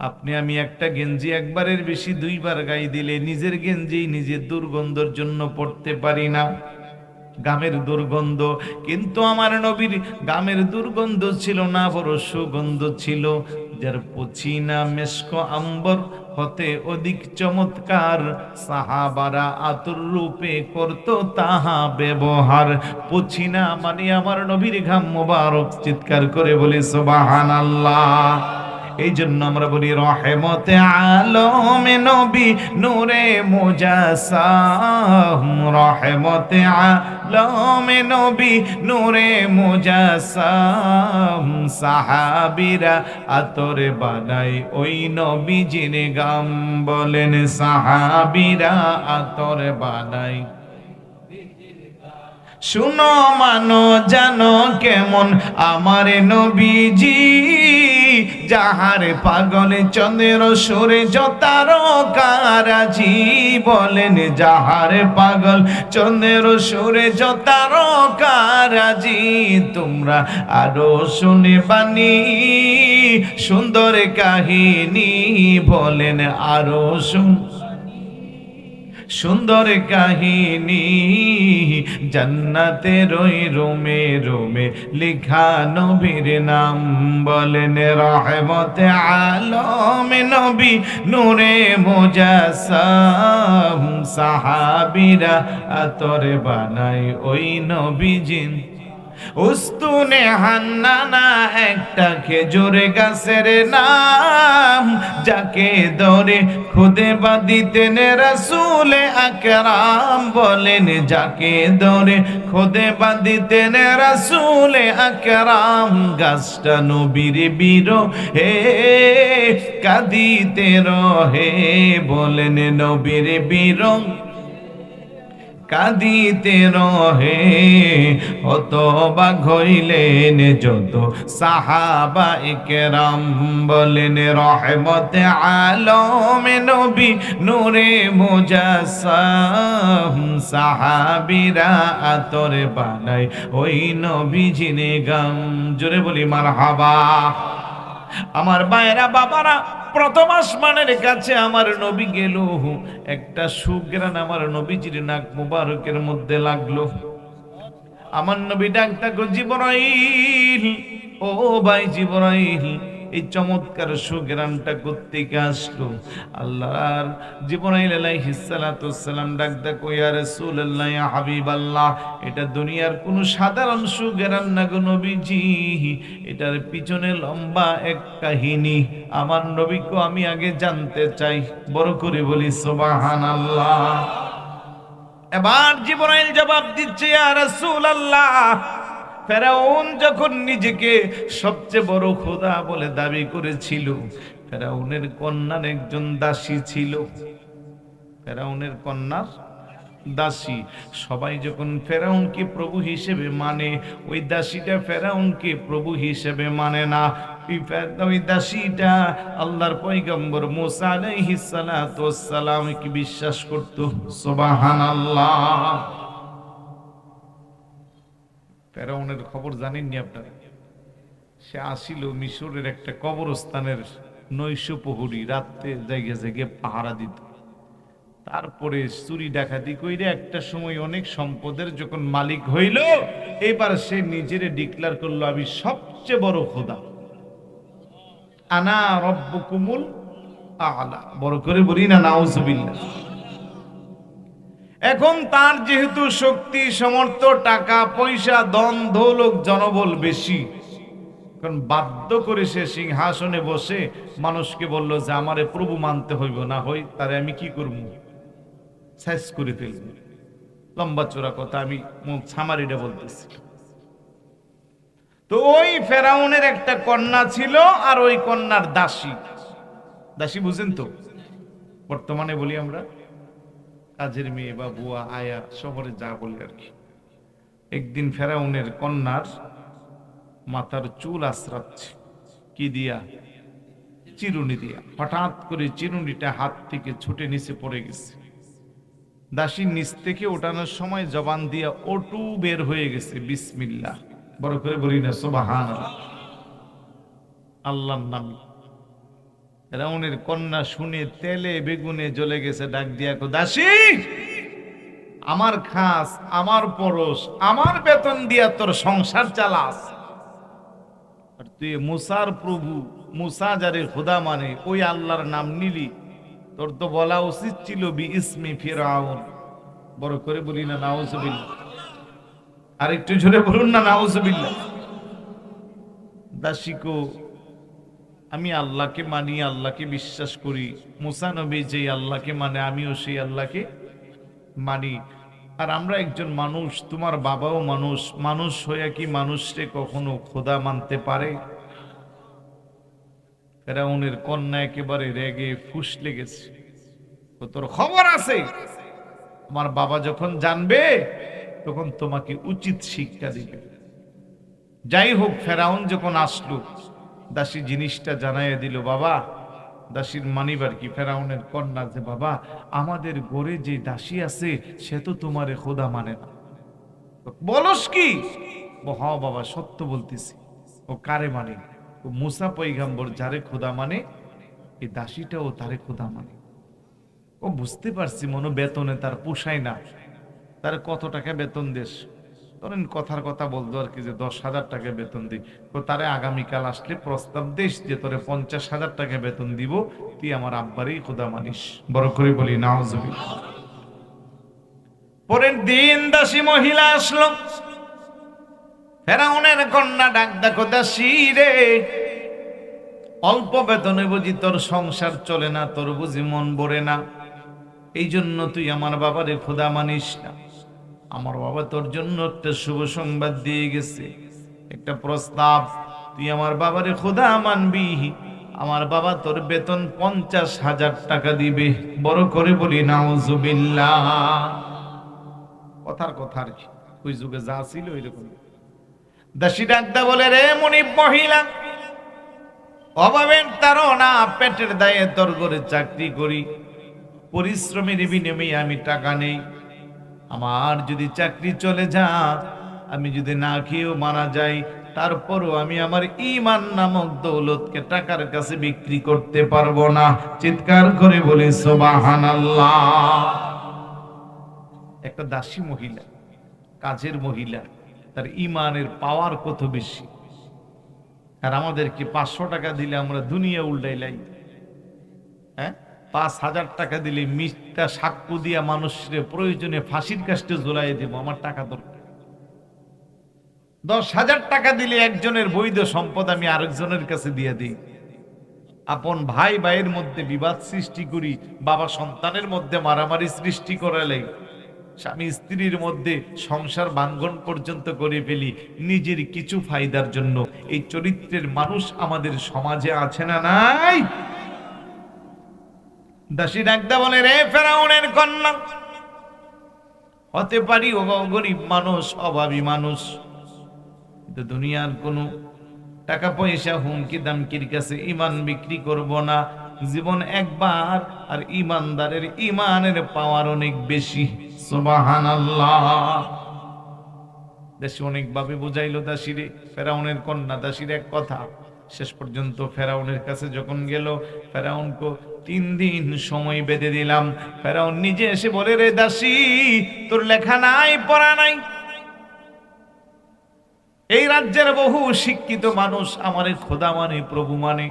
আপনি আমি একটা গেঞ্জি একবারের বেশি দুইবার গায়ে দিলে নিজের গেঞ্জি নিজের দুর্গন্ধের জন্য পড়তে পারি না, গামের দুর্গন্ধ। কিন্তু আমার নবীর গামের দুর্গন্ধ ছিল না, বড় সুগন্ধ ছিল, যার পচিনা মেশক আম্বর হতে অধিক চমৎকার। সাহাবারা আতুর রূপে করত তাহা ব্যবহার। পচিনা মানে আমার নবীর ঘাম মোবারক। চিৎকার করে বলি সুবহানাল্লাহ। এই জন্য আমরা বলি রহমতে আলমে নবী নূরে মুজাসসাম, রহমতে আলমে নবী নূরে মুজাসসাম। সাহাবীরা আতরে বানাই ওই নবীজির গাম, বলেন সাহাবীরা আতরে বানাই। শুনো মানো জানো কেমন আমার নবীজি, যাহার পাগল চন্দ্র সূর্য তারকারাজি। বলেন যাহার পাগল চন্দ্র সূর্য তারকারাজি। তোমরা আরো শুনে বানি সুন্দর কাহিনী, বলেন আরো সুন্দর কাহিনী। জান্নাতের ওই রোমে রোমে লিখা নবীর নাম, বলেন রহমতে আলমে নবী নূরে মুজাসসাম। সাহাবীরা আতরে বানাই ওই নবীজির। উস্তুনে হান্নানা একটা খেজুর গাছের নাম, যাকে ধরে খুদে বাঁধিতেন রাসূল আকরাম। বলেন যাকে ধরে খুদে বাঁধিতেন রাসূল আকরাম। গাছটা নবীর বিরহে কাঁদিতে রহে, বলেন নবীর বিরহ কাঁদিতে রহে। হতবাক হইলেন যত সাহাবা ইকরাম, বলেন রহমতে আলমে নবী নূরে মুজাসসাম। সাহাবীরা আতরে বানাই ওই নবীজির গাম, জোরে বলি মারহাবা। আমার মায়েরা বাবারা, প্রথম আসমানের কাছে আমার নবী গেল, একটা সুঘ্রাণ আমার নবীজির নাক মুবারকের মধ্যে লাগলো। আমার নবী ডাক তাকো জিবরাইল, ও ভাই জিবরাইল, এই চমৎকার সুঘ্রাণটা কোত্থেকে আসলো? আল্লাহর জিবরাইল আলাইহিস সালাতু ওয়াসসালাম ডাক দেখো, ইয়া রাসূলুল্লাহ, ইয়া হাবিবাল্লাহ, এটা দুনিয়ার কোনো সাধারণ সুঘ্রাণ না গো নবীজি, এটার পিছনে লম্বা এক কাহিনী। আমার নবীকে আমি আগে জানতে চাই। বড় করে বলি সুবহানাল্লাহ। এবার জিবরাইল জবাব দিচ্ছে, ইয়া রাসূলুল্লাহ, ফেরাউন যখন নিজেকে সবচেয়ে বড় খোদা বলে দাবি করেছিল, ফেরাউনের কন্যার একজন দাসী ছিল। ফেরাউনের কন্যার দাসী। সবাই যখন ফেরাউনকে প্রভু হিসেবে মানে, ওই দাসীটা ফেরাউনকে প্রভু হিসেবে মানে না। ওই দাসীটা আল্লাহর পয়গম্বর মুসা আলাইহিস সালাতু ওয়াস সালামকে বিশ্বাস করত। সুবহানাল্লাহ। ফেরাউনের খবর জানেননি আপনারা? সে আসিল মিশরের একটা কবরস্থানের নৈশ প্রহরী, রাত্রে জায়গা জায়গায় পাহারা দিত। তারপরে চুরি ডাকাতি কইরে একটা সময় অনেক সম্পদের যখন মালিক হইল, এবার সে নিজেরে ডিক্লার করলো, আমি সবচেয়ে বড় খোদা, আনা রব্বুকুমুল আ'লা। বড় করে বলি না নাউজুবিল্লাহ। এখন তার যেহেতু শক্তি সামর্থ্য, টাকা পয়সা, ধন দৌলত, জনবল বেশি, কারণ বাধ্য করে সে সিংহাসনে বসে মানুষকে বলল যে আমারে প্রভু মানতে হইব, না হই তারে আমি কি করব, শেষ করে ফেলব। লম্বা চোরা কথা, আমি মুখ ছামারিটা বলতেছি। তো ওই ফেরাউনের একটা কন্যা ছিল, আর ওই কন্যার দাসী। দাসী বুঝেন তো? বর্তমানে বলি আমরা কাজের মেয়ে বা বুয়া, আয়া, শহরে যা বলি আর কি। একদিন ফেরাউনের কন্যার মাথার চুল আশ্রাচ্ছে, কি দিয়া? চিরুনি দিয়া। হঠাৎ করে চিরুনিটা হাত থেকে ছুটে নিচে পড়ে গেছে। দাসী নিচ থেকে ওঠানোর সময় জবান দিয়া ওটু বের হয়ে গেছে, বিসমিল্লাহ। বড় করে বলি না সুবহানাল্লাহ, আল্লাহর নাম। ফেরাউনের কন্যা শুনে তেলে বেগুনে জ্বলে গেছে, ডাক দিয়া কো, দাসী, আমার খাস, আমার পরশ, আমার বেতন দিয়া তোর সংসার চালাস, আর তুই মুসার প্রভু, মুসা যারে খোদা মানে ওই আল্লাহর নাম নিলি, তোর তো বলা উচিত ছিল বি ইসমি ফিরাউন। বড় করে বলি না নাউজুবিল্লাহ। আর একটু জোরে বলুন না নাউজুবিল্লাহ। দাসীকো, আমি আল্লাহকে মানি, আল্লাহকে বিশ্বাস করি। মুসা নবী যেই আল্লাহকে মানে আমিও সেই আল্লাহকে মানি। আর আমরা একজন মানুষ, তোমার বাবাও মানুষ, মানুষ হইয়া কি মানুষকে কখনো খোদা মানতে পারে? ফেরাউনের কন্যা একেবারে রেগে ফুঁসলে গেছে। তোর খবর আছে, আমার বাবা যখন জানবে তখন তোমাকে উচিত শিক্ষা দিবে। যাই হোক, ফেরাউন যখন আসলো, দাসী জিনিসটা জানাইয়া দিল। বাবা, দাসীর মানিবার কি? ফেরাউনের কন্যা যে, বাবা, আমাদের ঘরে যে দাসী আছে সে তো তোমারে খোদা মানে না। বলস কি? হ বাবা, সত্য বলতেছি। ও কারে মানে? ও মুসা পয়গাম্বর যারে খোদা মানে, এই দাসীটাও তারে খোদা মানে। ও বুঝতে পারছি, মনো বেতনে তার পোষায় না। তার কত টাকা বেতন দেশ? ধরেন কথার কথা বলতো আর কি, যে 10,000 টাকা বেতন দিই। তো তারে আগামীকাল আসলে প্রস্তাব দেশ যে তোরে 50,000 টাকা বেতন দিব, তুই আমার আব্বারই খোদা মানিস। বড় করে বলি নাউজুবিল্লাহ। পরের দিন দাসী মহিলা আসলো। ফেরাউনের কন্যা ডাক, দেখো দাসী রে, অল্প বেতনে বুঝি তোর সংসার চলে না, তোর বুঝি মন ভরে না, এই জন্য তুই আমার বাবারে খোদা মানিস না। আমার বাবা তোর জন্য একটা শুভ সংবাদ দিয়ে গেছে, একটা প্রস্তাব। তুই আমার বাবারে খোদা মানবি, আমার বাবা তোর বেতন 50,000 টাকা দিবে। বড় করে বলি নাউজুবিল্লাহ। কথার কথা আর কি, ওই যুগে যা ছিল ওইরকম। দাসী ডাকদা বলে, রে মুনিব মহিলা, অভাবের তাড়না, পেটের দায়ে তোর ঘরে চাকরি করি, পরিশ্রমের বিনিময়ে আমি টাকা নেই। আমার যদি চাকরি চলে যা, আমি যদি না খেয়েও মারা যাই, তারপরও আমি আমার ঈমান নামক দৌলতকে টাকার কাছে বিক্রি করতে পারবো না। চিৎকার করে বলি সুবহানাল্লাহ। একটা দাসী মহিলা, কাজের মহিলা, তার ঈমানের পাওয়ার কত বেশি। আর আমাদেরকে 500 টাকা দিলে আমরা দুনিয়া উল্টাইলাই। হ্যাঁ, 5,000 টাকা দিলে মিথ্যা সাক্ষ্য দিয়া মানুষের প্রয়োজনে ফাঁসির কাস্টে ঝোলাই দেব, আমার টাকা দরকার। 10,000 টাকা দিলে একজনের বৈধ সম্পদ আমি আরেকজনের কাছে দিয়ে দিই। আপন ভাই ভাইয়ের মধ্যে বিবাদ সৃষ্টি করি, বাবা সন্তানের মধ্যে মারামারি সৃষ্টি করালে, স্বামী স্ত্রীর মধ্যে সংসার ভাঙ্গন পর্যন্ত করে ফেলি নিজের কিছু ফায়দার জন্য। এই চরিত্রের মানুষ আমাদের সমাজে আছে না নাই? দাসী ডাকদা বলে, রে ফেরাউনের কন্যা, হতে পারি ও গরিব মানুষ, অভাবী মানুষ, কিন্তু দুনিয়ার কোনো টাকা পয়সা হুমকি দামকির কাছে ঈমান বিক্রি করব না। জীবন একবার, আর ঈমানদারের ঈমানের পাওয়ার অনেক বেশি। সুবহানাল্লাহ। দাসী অনেকভাবে বুঝাইলো দাসীরে, ফেরাউনের কন্যা দাসীর এক কথা। শেষ পর্যন্ত ফেরাউনের কাছে যখন গেল, ফেরাউনকে 3 দিন সময় বেঁধে দিলাম। ফেরাউন নিজে এসে বলে, রে দাসী, তোর লেখা নাই, পড়া নাই। এই রাজ্যের বহু শিক্ষিত মানুষ আমারে খোদা মানে, প্রভু মানে,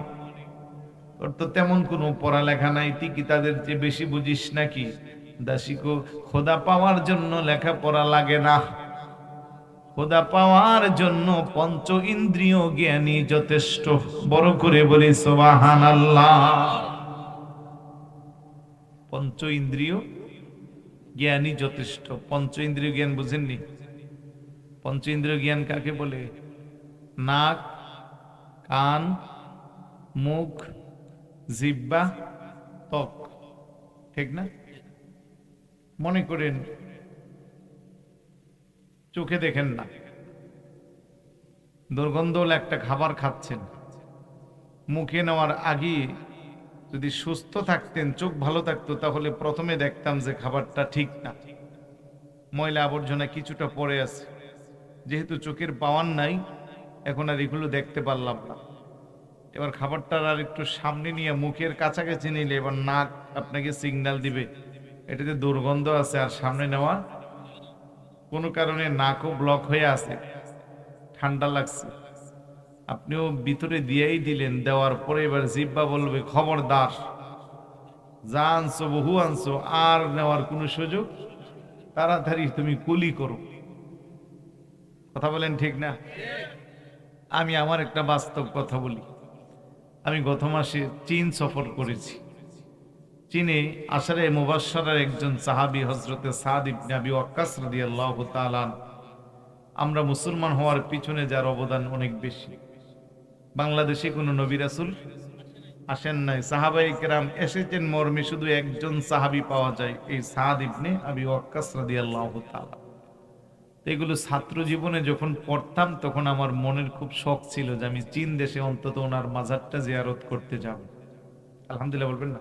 তোর তো তেমন কোনো পড়ালেখা নাই, তুই কি তাদের চেয়ে বেশি বুঝিস নাকি? দাসীকে, খোদা পাওয়ার জন্য লেখাপড়া লাগে না, খোদা পাওয়ার জন্য পঞ্চ ইন্দ্রিয় জ্ঞানী যথেষ্ট। বড় করে বলি সুবহানাল্লাহ। পঞ্চ ইন্দ্রিয় জ্ঞানী যথেষ্ট। পঞ্চ ইন্দ্রিয় জ্ঞান বুঝেননি? পঞ্চ ইন্দ্রিয় জ্ঞান কাকে বলে? নাক, কান, মুখ, জিহ্বা, ত্বক, ঠিক না? মনে করেন চোখে দেখেন না, দুর্গন্ধল একটা খাবার খাচ্ছেন, মুখে নেওয়ার আগে যদি সুস্থ থাকতেন, চোখ ভালো থাকতো, তাহলে প্রথমে দেখতাম যে খাবারটা ঠিক না, ময়লা আবর্জনা কিছুটা পড়ে আছে। যেহেতু চোখের পাওয়ার নাই, এখন আর এগুলো দেখতে পারলাম না। এবার খাবারটার আর একটু সামনে নিয়ে মুখের কাছাকাছি নিলে এবার নাক আপনাকে সিগন্যাল দিবে এটাতে দুর্গন্ধ আছে, আর সামনে নেওয়া কোনো কারণে নাকও ব্লক হয়ে আছে, ঠান্ডা লাগছে, আপনিও ভিতরে দিয়েই দিলেন। দেওয়ার পরে এবার জিহ্বা বলবে খবরদার, যা আনছো বহু আনছো, আর নেওয়ার কোনো সুযোগ, তাড়াতাড়ি তুমি কুলি করো। কথা বলেন ঠিক না? আমি আমার একটা বাস্তব কথা বলি। আমি গত মাসে চীন সফর করেছি। চীনে আশারে মুবাশশারার একজন সাহাবী হযরতে সাদ ইবনে আবি ওয়াক্কাস রাদিয়াল্লাহু তাআলা। আমরা মুসলমান হওয়ার পিছনে যার অবদান অনেক বেশি। বাংলাদেশে কোনো নবী রাসূল আসেন নাই, সাহাবায়ে কেরাম এসেছেন মর্মে শুধু একজন সাহাবী পাওয়া যায়, এই সাদ ইবনে আবি ওয়াক্কাস রাদিয়াল্লাহু তাআলা। এগুলো ছাত্র জীবনে যখন পড়তাম তখন আমার মনের খুব শখ ছিল যে আমি চীন দেশে অন্তত ওনার মাজারটা জিয়ারত করতে যাব। আলহামদুলিল্লাহ বলবেন না?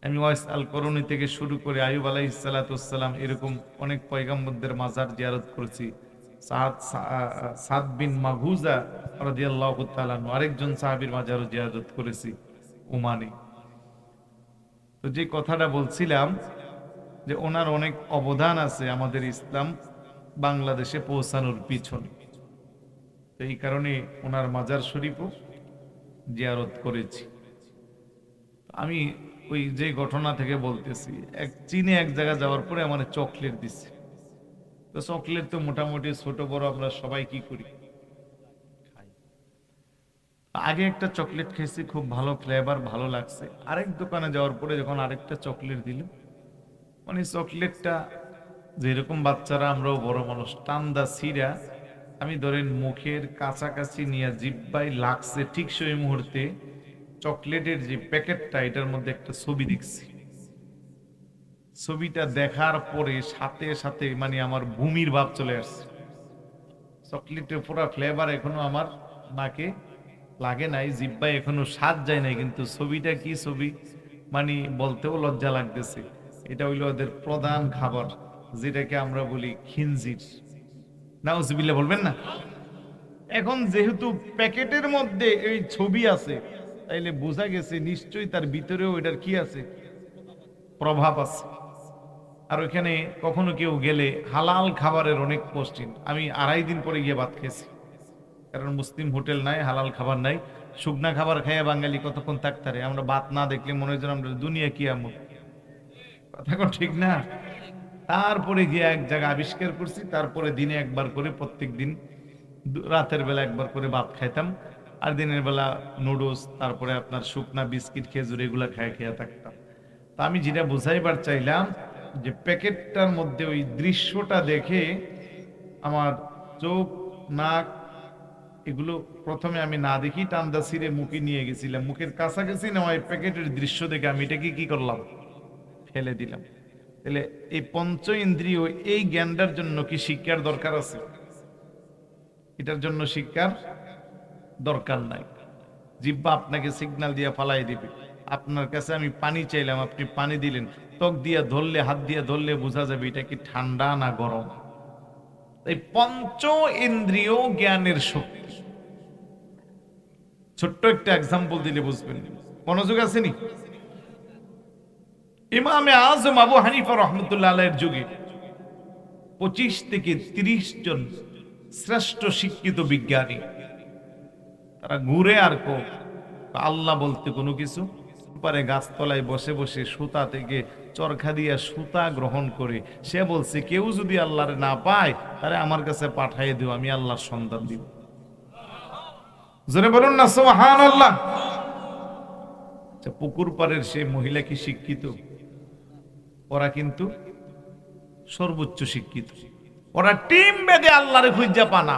আমি ওয়াইস আল করুনি থেকে শুরু করে আইয়ুব আলাইহিস সালাতু ওয়াসসালাম এরকম অনেক পয়গম্বরদের মাজার জিয়ারত করেছি। সাদ বিন মাগুজা রাদিয়াল্লাহু তাআলা আরেকজন সাহাবীর মাজারও জিয়ারত করেছি ওমানে। তো যে কথাটা বলছিলাম যে ওনার অনেক অবদান আছে আমাদের ইসলাম বাংলাদেশে পৌঁছানোর পিছনে। তো এই কারণে ওনার মাজার শরীফও জিয়ারত করেছি। আমি ওই যে ঘটনা থেকে বলতেছি, চীনে এক জায়গায় যাওয়ার পরে আমার চকলেট দিচ্ছে। তো চকলেট তো মোটামুটি ছোট বড় আমরা সবাই কি করি, খাই। আগে একটা চকলেট খেয়েছি, খুব ভালো ফ্লেভার, ভালো লাগছে। আরেক দোকানে যাওয়ার পরে যখন আরেকটা চকলেট দিল, মানে চকলেটটা যেরকম বাচ্চারা আমরাও বড় মানুষ টান্দা ছিঁড়া আমি ধরেন মুখের কাছাকাছি নিয়ে জিহ্বায় লাগছে, ঠিক সেই মুহূর্তে চকলেটের যে প্যাকেটটা এটার মধ্যে একটা ছবি দেখছি। ছবিটা দেখার পরে সাথে সাথে মানে আমার ভূমির ভাব চলে আসছে। চকলেটের পুরো ফ্লেভার এখনো আমার নাকে লাগে নাই, জিহ্বায় এখনো স্বাদ যায় নাই, কিন্তু ছবিটা কি ছবি মানে বলতেও লজ্জা লাগতেছে। এটা হইল ওদের প্রধান খাবার, যেটাকে আমরা বলি খিনজির। নাউজুবিল্লাহ বলবেন না? এখন যেহেতু প্যাকেটের মধ্যে এই ছবি আছে, তাইলে বোঝা গেছে নিশ্চয়ই তার ভিতরেও এটার কি আছে, প্রভাব আছে। আর ওইখানে কখনো কেউ গেলে হালাল খাবারের অনেক পোস্টিং। আমি 2.5 দিন পরে গিয়ে ভাত খেয়েছি, কারণ মুসলিম হোটেল নাই, হালাল খাবার নাই। শুকনা খাবার খাইয়া বাঙালি কতক্ষণ থাকতে পারে? আমরা ভাত না দেখলে মনে হয় যেন আমরা দুনিয়া কি এমন, কথা কোন ঠিক না? তারপরে গিয়ে এক জায়গা আবিষ্কার করছি, তারপরে দিনে একবার করে প্রত্যেক দিন রাতের বেলা একবার করে ভাত খাইতাম, আর দিনের বেলা নুডলস, তারপরে আপনার শুকনা বিস্কিট, খেজুর এগুলা খেয়ে থাকতাম। তা আমি যেটা বুঝাইবার চাইলাম যে প্যাকেটটার মধ্যে ওই দৃশ্যটা দেখে আমার চোখ, নাক এগুলো প্রথমে আমি না দেখি টান্দা ছিঁড়ে মুখে নিয়ে গেছিলাম, মুখের কাছাকাছি নেওয়া এই প্যাকেটের দৃশ্য দেখে আমি এটাকে কি করলাম, ফেলে দিলাম। তাহলে এই পঞ্চ ইন্দ্রিয় এই জ্ঞানটার জন্য কি শিক্ষার দরকার আছে? এটার জন্য শিক্ষার দরকার নাই। জিহ্বা আপনাকে সিগন্যাল দিয়ে ফালাই দিবে। আপনার কাছে আমি পানি চাইলাম, আপনি পানি দিলেন, ত্বক দিয়ে ধরলে, হাত দিয়ে ধরলে বোঝা যাবে এটা কি ঠান্ডা না গরম। এই পঞ্চ ইন্দ্রিয় জ্ঞানের শক্তি। ছোট্ট একটা এক্সাম্পল দিলে বুঝবেন, মনোযোগ আসেনি? ইমামে আজম আবু হানিফা রহমতুল্লাহ আলাইহির যুগে 25 থেকে 30 জন শ্রেষ্ঠ শিক্ষিত বিজ্ঞানী, তারা ঘুরে আর আল্লাহ বলতে কোনো কিছু পারে, গাছতলায় বসে বসে সুতা থেকে চরখা দিয়া সুতা গ্রহণ করে সে বলছে কেউ যদি আল্লাহর না পায় তাহলে আমার কাছে পাঠিয়ে দিও, আমি আল্লাহর সন্ধান দিব। জোরে বলুন না সুবহানাল্লাহ। পুকুর পাড়ের সেই মহিলা কি শিক্ষিত? ওরা কিন্তু সর্বোচ্চ শিক্ষিত। ওরা টিম বেঁধে আল্লাহরে খুঁজা পানা,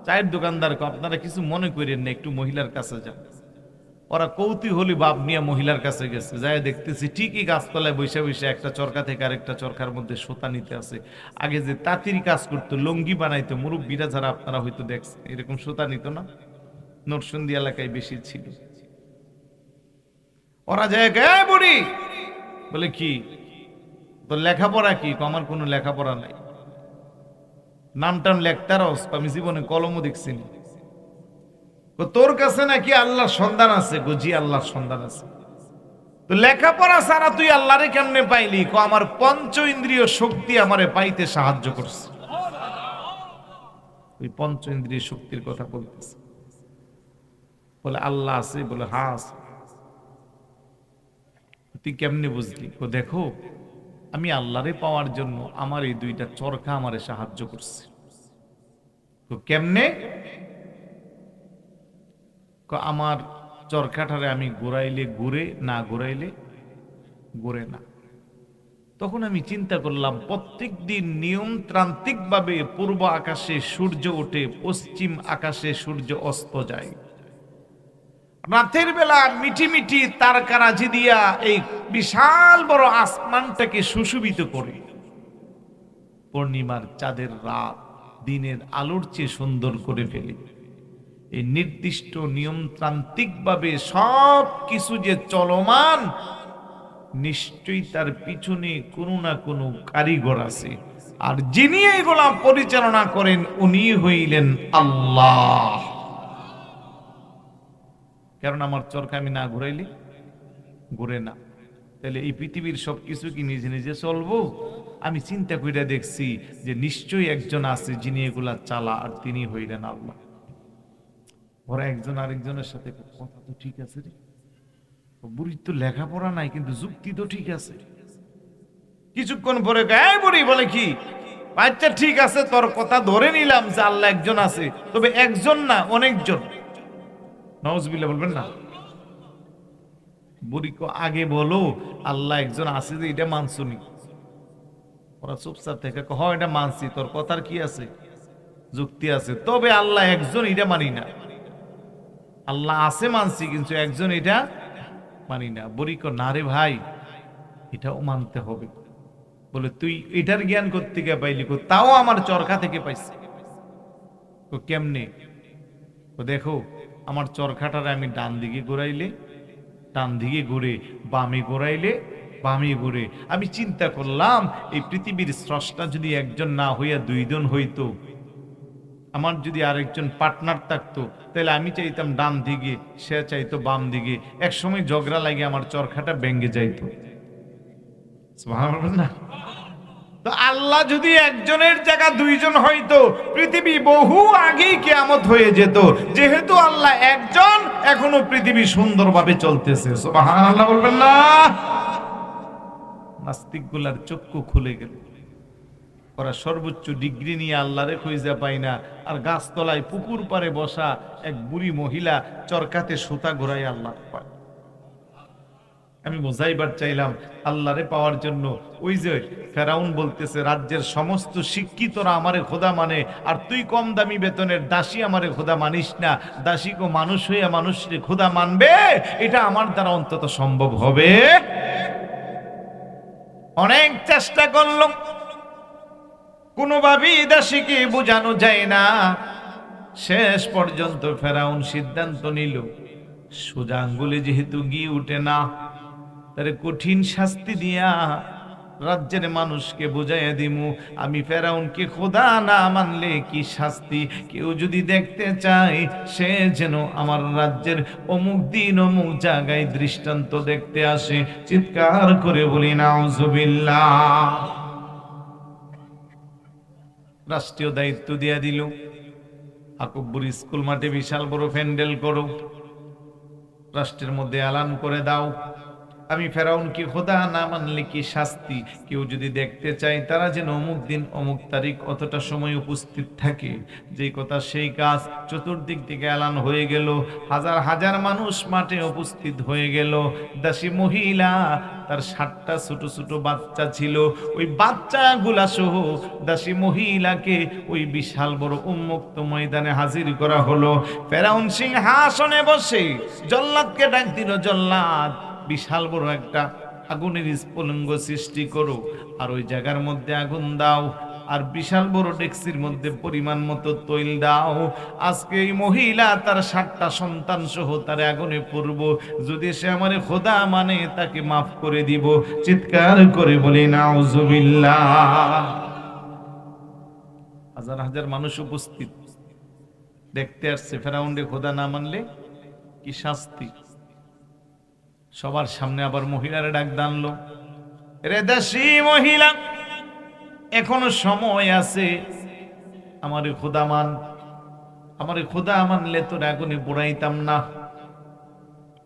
চায়ের দোকানদার আপনারা কিছু মনে করেন না, একটু মহিলার কাছে যান। ওরা কৌতূহলী ভাব নিয়ে মহিলার কাছে গেছে, যাই দেখতেছি ঠিকই গাছতলায় বসে বসে একটা চরকা থেকে আরেকটা চরকার মধ্যে সুতা নিতে আছে। আগে যে তাঁতির কাজ করতো, লুঙ্গি বানাইতো, মুরব্বীরা যারা আপনারা হয়তো দেখছেন, এরকম সুতা নিত না, নরসিংদী এলাকায় বেশি ছিল। ওরা যায় গায়ে বুড়ি বলে কি তোর লেখাপড়া কি? আমার কোনো লেখাপড়া নাই। নাম টাম লেখতারস? আমি জীবনে কলমও দেখছি না। তোর কাছে নাকি আল্লাহর সন্ধান আছে? জি আল্লাহর সন্ধান আছে। তো লেখাপড়া ছাড়া তুই আল্লাহরে কেমনে পাইলি? আমার পঞ্চ ইন্দ্রিয় শক্তি আমারে পাইতে সাহায্য করছে। ওই পঞ্চ ইন্দ্রিয় শক্তির কথা বলতেছে। বলে আল্লাহ আছে? বলে হ্যাঁ আছে। তুই কেমনে বুঝলি? দেখো আমি আল্লাহরে পাওয়ার জন্য আমার এই দুইটা চরকা আমারে সাহায্য করছে। তো কেমনে? আমার চরকাটারে আমি ঘুরাইলে ঘুরে, না ঘুরাইলে ঘুরে না। তখন আমি চিন্তা করলাম, প্রত্যেক দিন নিয়মতান্ত্রিক ভাবে পূর্ব আকাশে সূর্য ওঠে, পশ্চিম আকাশে সূর্য অস্ত যায়। রাতের বেলা মিটি মিটি তারকারাজি দিয়া এই বিশাল বড় আসমানটাকে সুশোভিত করে। পূর্ণিমার চাঁদের রাত দিনের আলোর চেয়ে সুন্দর করে ফেলে। এই নির্দিষ্ট নিয়মতান্ত্রিক ভাবে সব কিছু যে চলমান, নিশ্চয়ই তার পিছনে কোনো না কোনো কারিগর আছে। আর যিনি এগুলা পরিচালনা করেন উনি হইলেন আল্লাহ। কারণ আমার চরকা আমি না ঘুরাইলে ঘুরে না। তাহলে এই পৃথিবীর সবকিছু কি নিজে নিজে চলবো? আমি চিন্তা করে দেখছি যে নিশ্চয়ই একজন আছে যিনি এগুলা চালা, আর তিনি হইলেন আল্লাহ। ওরা একজন আরেকজনের সাথে কথা তো ঠিক আছে রে, বুড়ির তো লেখাপড়া নাই কিন্তু যুক্তি তো ঠিক আছে। কিছুক্ষণ পরে গায়ে বুড়ি বলে কি, আচ্ছা ঠিক আছে তোর কথা ধরে নিলাম যে আল্লাহ একজন আছে, তবে একজন না অনেকজন। নাউজুবিল্লাহ বলবেন না। বুড়ি কো আগে বলো আল্লাহ একজন আছে যে এটা মানসুনি। ওরা চুপচাপ থেকে হয় এটা মানছি, তোর কথার কি আছে? যুক্তি আছে, তবে আল্লাহ একজন এটা মানি না। আল্লাহ আছে মানছি কিন্তু একজন এটা মানি না। বুড়ি কো না রে ভাই, এটাও মানতে হবে। বলে তুই এটার জ্ঞান করতে গিয়ে পাইলি? তাও আমার চরকা থেকে পাইছি। কেমনে? দেখো আমার চরকাটারে আমি ডান দিকে ঘুরাইলে ডান দিকে ঘুরে, বামে ঘুরাইলে বামে ঘুরে। আমি চিন্তা করলাম এই পৃথিবীর স্রষ্টা যদি একজন না হইয়া দুইজন হইতো, আমার যদি আরেকজন পার্টনার থাকতো, তাহলে আমি চাইতাম ডান দিকে, সে চাইতো বাম দিকে। এক সময় ঝগড়া লাগে আমার চরকাটা ভেঙে যাইতো। সুবহানাল্লাহ না? তো আল্লাহ যদি একজনের জায়গা দুইজন হইতো, পৃথিবী বহু আগেই কিয়ামত হয়ে যেত। যেহেতু আল্লাহ একজন, এখনো পৃথিবী সুন্দরভাবে চলতেছে। সুবহানাল্লাহ বলবেন না? নাস্তিকগুলার চক্ষু খুলে গেল। ওরা সর্বোচ্চ ডিগ্রি নিয়ে আল্লাহরে খুঁজে পায় না, আর গাছতলায় পুকুর পাড়ে বসা এক বুড়ি মহিলা চরকাতে সুতা ঘোরাই আল্লাহ পায়। আমি বোঝাইবার চাইলাম আল্লাহরে পাওয়ার জন্য ওই যে ফেরাউন বলতেছে রাজ্যের সমস্ত শিক্ষিতরা আমারে খোদা মানে, আর তুই কম দামি বেতনের দাসী আমারে খোদা মানিস না। দাসী কো মানুষ হইয়া মানুষরে খোদা মানবে? এটা আমার দ্বারা অন্তত সম্ভব হবে? অনেক চেষ্টা করলাম, কোনোভাবেই দাসীকে বোঝানো যায় না। শেষ পর্যন্ত ফেরাউন সিদ্ধান্ত নিল, সোজা আঙ্গুলে যেহেতু গিয়ে উঠে না, তারে কঠিন শাস্তি দিয়া রাজ্যের মানুষকে বুঝাইয়া দিমু আমি ফেরাউনকে খোদা না মানলে কি শাস্তি। কেউ যদি দেখতে চায় সে যেন আমার রাজ্যের অমুক দিন অমুক জায়গায় দৃষ্টান্ত দেখতে আসে। চিৎকার করে বলি নাউজুবিল্লাহ। রাষ্ট্রীয় দায়িত্ব দিয়া দিল, আকবর স্কুল মাঠে বিশাল বড় প্যান্ডেল করো, রাষ্ট্রের মধ্যে এলান করে দাও আমি ফেরাউনকে খোদা না মানলে কি শাস্তি, কেউ যদি দেখতে চায় তারা যেন অমুক দিন অমুক তারিখ অতটা সময় উপস্থিত থাকে। যেই কথা সেই কাজ, চতুর্দিক থেকে এলান হয়ে গেল, হাজার হাজার মানুষ মাঠে উপস্থিত হয়ে গেল। দাসী মহিলা, তার 7টা ছোট ছোট বাচ্চা ছিল, ওই বাচ্চাগুলা সহ দাসী মহিলাকে ওই বিশাল বড় উন্মুক্ত ময়দানে হাজির করা হলো। ফেরাউন সিংহাসনে বসে জল্লাদকে ডাক দিল, জল্লাদ বিশাল বড় একটা আগুনের স্ফুলিঙ্গ সৃষ্টি করো, আর ওই জায়গার মধ্যে আগুন দাও, আর বিশাল বড় ডেক্সির মধ্যে পরিমাণ মতো তৈল দাও। আজকে এই মহিলা তার 7টা সন্তান সহ তার আগুনে পড়ব, যদি সে আমার খোদা মানে তাকে মাফ করে দিব। চিৎকার করে বলি নাউজুবিল্লাহ। হাজার হাজার মানুষ উপস্থিত, দেখতে আসছে ফেরাউনরে খোদা না মানলে কি শাস্তি। সবার সামনে আবার মহিলারা ডাক দানলো, রে দাসী মহিলা, এখনো সময় আছে, আমারে খোদা মান, আমারে খোদা মানলে তোর আগুনে পোড়াইতাম না।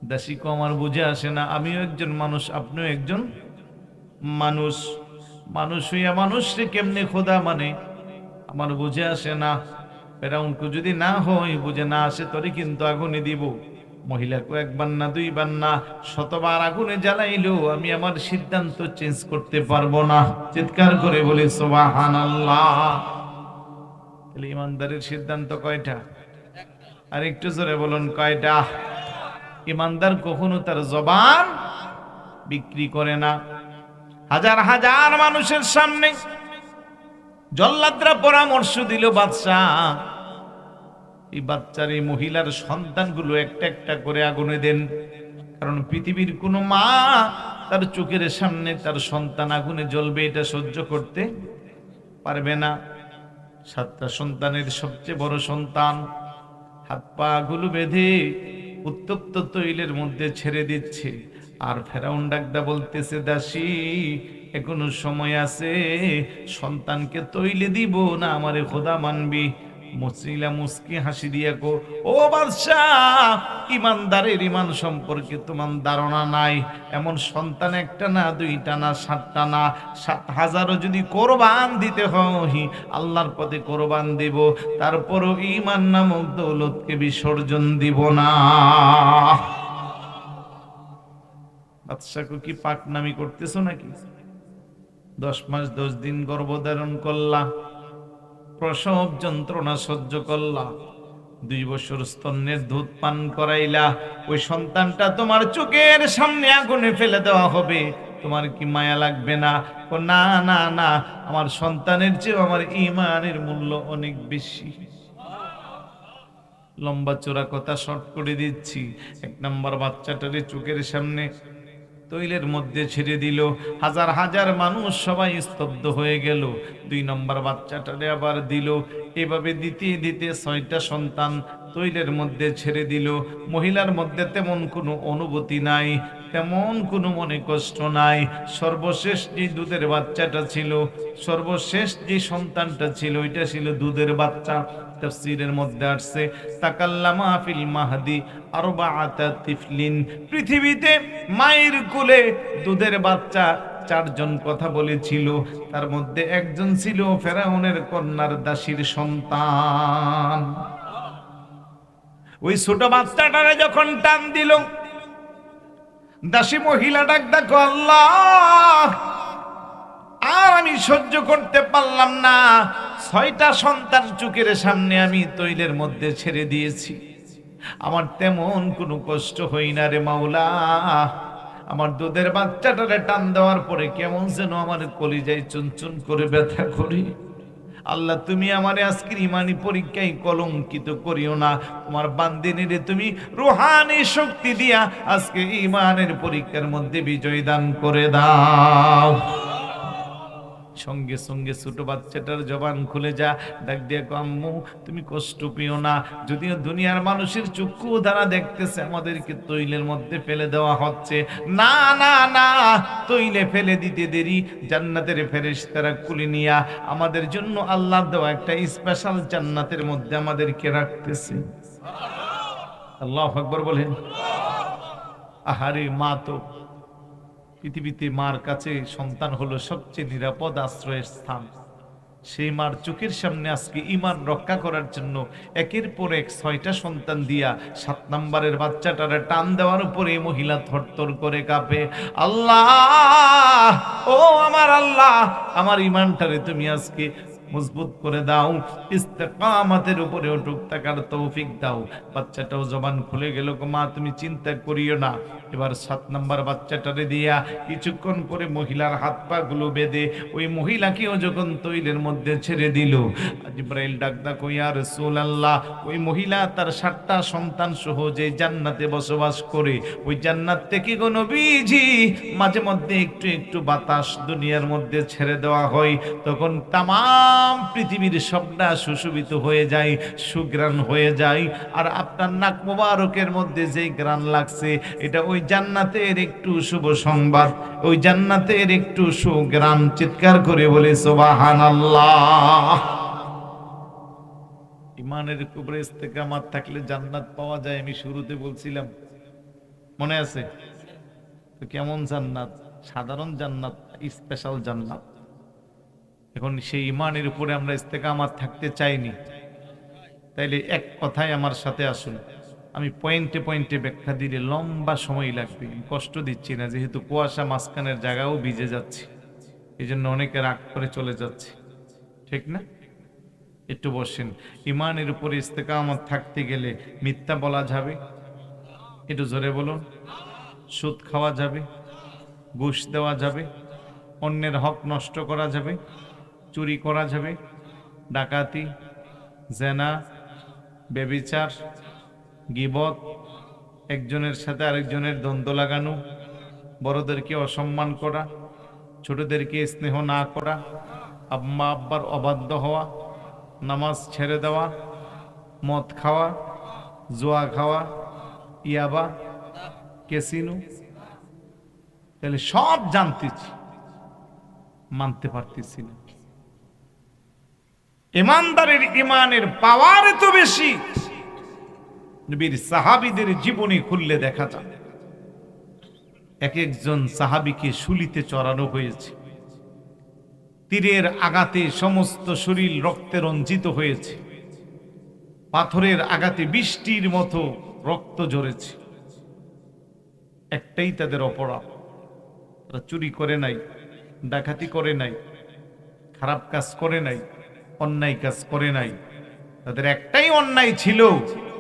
দাসী কো আমার বুঝে আসে না, আমিও একজন মানুষ, আপনিও একজন মানুষ, মানুষ হইয়া মানুষরে কেমনে খোদা মানে আমার বুঝে আসে না। ফেরাউনকে যদি না হয় বুঝে না আসে তোরে কিন্তু আগুনে দিব। মহিলাকে একবার না দুইবার না 100বার আগুনে জ্বালাইলো, আমি আমার সিদ্ধান্ত চেঞ্জ করতে পারবো না। চিৎকার করে বলি সুবহানাল্লাহ। তাহলে ইমানদারের সিদ্ধান্ত কয়টা? আর একটু জোরে বলুন কয়টা? ইমানদার কখনো তার জবান বিক্রি করে না। হাজার হাজার মানুষের সামনে জল্লাদরা পরামর্শ দিল, বাদশাহ এই বাচ্চার, এই মহিলার সন্তানগুলো একটা একটা করে আগুনে দেন, কারণ পৃথিবীর কোনো মা তার চোখের সামনে তার সন্তান আগুনে জ্বলবে এটা সহ্য করতে পারবে না। 7টা সন্তানের সবচেয়ে বড় সন্তান হাত পা গুলো বেঁধে উত্তপ্ত তৈলের মধ্যে ছেড়ে দিচ্ছে, আর ফেরাউন ডাকদা বলতেছে, দাসী এখনো সময় আছে, সন্তানকে তৈলে দিব না আমারে খোদা মানবি। মুসলিলা মুস্কি হাসি দিয়ে কো, ও বাদশাহ, ইমানদারের ইমান সম্পর্কে তোমার ধারণা নাই। এমন সন্তান একটা না, 2টা না, 7টা না, 7,000ও যদি কোরবান দিতে হয় আল্লাহর পথে কোরবান দিব, তারপরও ইমান নামক দৌলতকে বিসর্জন দিব না। বাদশাকে কি পাকনামি করতেছো নাকি? 10 মাস 10 দিন গর্ভধারণ করলা, প্রসব যন্ত্রণা সহ্য করলা, 2 বছর স্তন্যের দুধ পান করাইলা, ওই সন্তানটা তোমার চোখের সামনে আগুনে ফেলে দেওয়া হবে, তোমার কি মায়া লাগবে না? না না না, আমার সন্তানের চেয়ে আমার ঈমানের মূল্য অনেক বেশি। লম্বা চোরা কথা শর্ট করে দিচ্ছি। 1 নম্বর বাচ্চাটারে চোখের সামনে তৈলের মধ্যে ছেড়ে দিল, হাজার হাজার মানুষ সবাই স্তব্ধ হয়ে গেল। 2 নম্বর বাচ্চাটারে আবার দিল, এভাবে দিতে দিতে 6টা সন্তান তৈলের মধ্যে ছেড়ে দিল। মহিলার মধ্যে তেমন কোনো অনুভূতি নাই, তেমন কোনো মনে কষ্ট নাই। সর্বশেষ যে দুধের বাচ্চাটা ছিল, সর্বশেষ যে সন্তানটা ছিল, ওইটা ছিল দুধের বাচ্চা। তাফসীরের মধ্যে আসছে, তাকাল্লামা ফিল মাহদি আরবাআতা তিফলিন, পৃথিবীতে মায়ের কোলে দুধের বাচ্চা 4 জন কথা বলেছিল, তার মধ্যে একজন ছিল ফেরাউনের কন্যার দাসীর সন্তান। ওই ছোট বাচ্চাটারে যখন টান দিল, দাসী মহিলা ডাক দেখো, আল্লাহ আর আমি সহ্য করতে পারলাম না, 6টা সন্তান চোখের সামনে আমি তৈলের মধ্যে ছেড়ে দিয়েছি, আমার তেমন কোনো কষ্ট হই না রে মাওলা। আমার দুধের বাচ্চাটারে টান দেওয়ার পরে কেমন যেন আমার কলিজায় চুনচুন করে ব্যথা করি। আল্লাহ তুমি আমারে আজকের ইমানি পরীক্ষায় কলঙ্কিত করিও না, তোমার বান্দিনীরে তুমি রুহানি শক্তি দিয়া আজকে ইমানের পরীক্ষার মধ্যে বিজয় দান করে দাও। সঙ্গে সঙ্গে ছোট বাচ্চাটার জবান খুলে যা, ডাক দিয়ে আম্মু তুমি কষ্ট পেও না, যদিও দুনিয়ার মানুষের চক্ষু দ্বারা দেখতেছে আমাদেরকে তৈলের মধ্যে ফেলে দেওয়া হচ্ছে, না না না, তৈলে ফেলে দিতে দেরি, জান্নাতের ফেরেশতারা কুলি নিয়া আমাদের জন্য আল্লাহ দেওয়া একটা স্পেশাল জান্নাতের মধ্যে আমাদেরকে রাখতেছে। আল্লাহু আকবার বলেন। আহারে মা তো পৃথিবীতে মার কাছে সন্তান হলো সবচেয়ে নিরাপদ আশ্রয়ের স্থান। সেই মার চোখের সামনে আজকে ঈমান রক্ষা করার জন্য একের পর এক 6টা সন্তান দিয়া 7 নম্বরের বাচ্চাটারে টান দেওয়ার উপরে মহিলা থরথর করে কাঁপে। আল্লাহ, ও আমার আল্লাহ, আমার ঈমানটারে তুমি আজকে মজবুত করে দাও, ইস্তেকামাতের উপরে অটুট থাকার তৌফিক দাও। বাচ্চাটাও জবান খুলে গেল, মা তুমি চিন্তা করিও না। এবার 7 নম্বর বাচ্চাটারে দিয়া কিছুক্ষণ পরে মহিলার হাত পা গুলো বেঁধে ওই মহিলাকেও যখন তৈলের মধ্যে ছেড়ে দিল, জিবরাইল ডাকদা কই ইয়া রাসূলুল্লাহ, ওই মহিলা তার 7টা সন্তান সহ যে জান্নাতে বসবাস করে, ওই জান্নাত থেকে গো নবীজি মাঝে মধ্যে একটু একটু বাতাস দুনিয়ার মধ্যে ছেড়ে দেওয়া হয়, তখন তামাম পৃথিবীর সবটা সুশোভিত হয়ে যায়, সুগ্রাণ হয়ে যায়। আর আপনার নাক মোবারকের মধ্যে যে গ্রাণ লাগছে, এটা ওই জান্নাতের একটু শুভ সংবাদ, ওই জান্নাতের একটু সুগ্রাণ। চিৎকার করে বলে সুবহানাল্লাহ। ঈমানের উপরে ইস্তেকামাত থাকলে জান্নাত পাওয়া যায়। আমি শুরুতে বলছিলাম, মনে আছে তো? কেমন জান্নাত? সাধারণ জান্নাত, স্পেশাল জান্নাত। এখন সেই ঈমানের উপরে আমরা ইস্তেকামাত থাকতে চাইনি, তাইলে এক কথায় আমার সাথে আসুন। আমি পয়েন্টে পয়েন্টে ব্যাখ্যা দিলে লম্বা সময় লাগবে, কষ্ট দিচ্ছি না, যেহেতু কুয়াশা মাঝখানের জায়গাও ভিজে যাচ্ছে, এই জন্য অনেকে রাগ করে চলে যাচ্ছে, ঠিক না? একটু বসেন। ঈমানের উপরে ইস্তেকামাত থাকতে গেলে মিথ্যা বলা যাবে? একটু জোরে বলুন। সুদ খাওয়া যাবে? ঘুষ দেওয়া যাবে? অন্যের হক নষ্ট করা যাবে? চুরি করা যাবে? ডাকাতি, জেনা, ব্যভিচার, গীবত, একজনের সাথে আরেকজনের দ্বন্দ্ব লাগানো, বড়দেরকে অসম্মান করা, ছোটদেরকে স্নেহ না করা, আম্মা আব্বার অবাধ্য হওয়া, নামাজ ছেড়ে দেওয়া, মদ খাওয়া, জুয়া খাওয়া, ইয়াবা, ক্যাসিনো, তাহলে সব জানতেছি, মানতে পারতেছি না। ইমানদারের ঈমানের পাওয়ার এত বেশি, নবীর সাহাবীদের জীবনী খুললে দেখা যায় এক একজন সাহাবীকে শুলিতে চড়ানো হয়েছে, তীরের আঘাতে সমস্ত শরীর রক্তে রঞ্জিত হয়েছে, পাথরের আঘাতে বৃষ্টির মতো রক্ত ঝরেছে। একটাই তাদের অপরাধ, তারা চুরি করে নাই, ডাকাতি করে নাই, খারাপ কাজ করে নাই, অন্যায় কাজ করে নাই। তাদের একটাই অন্যায় ছিল,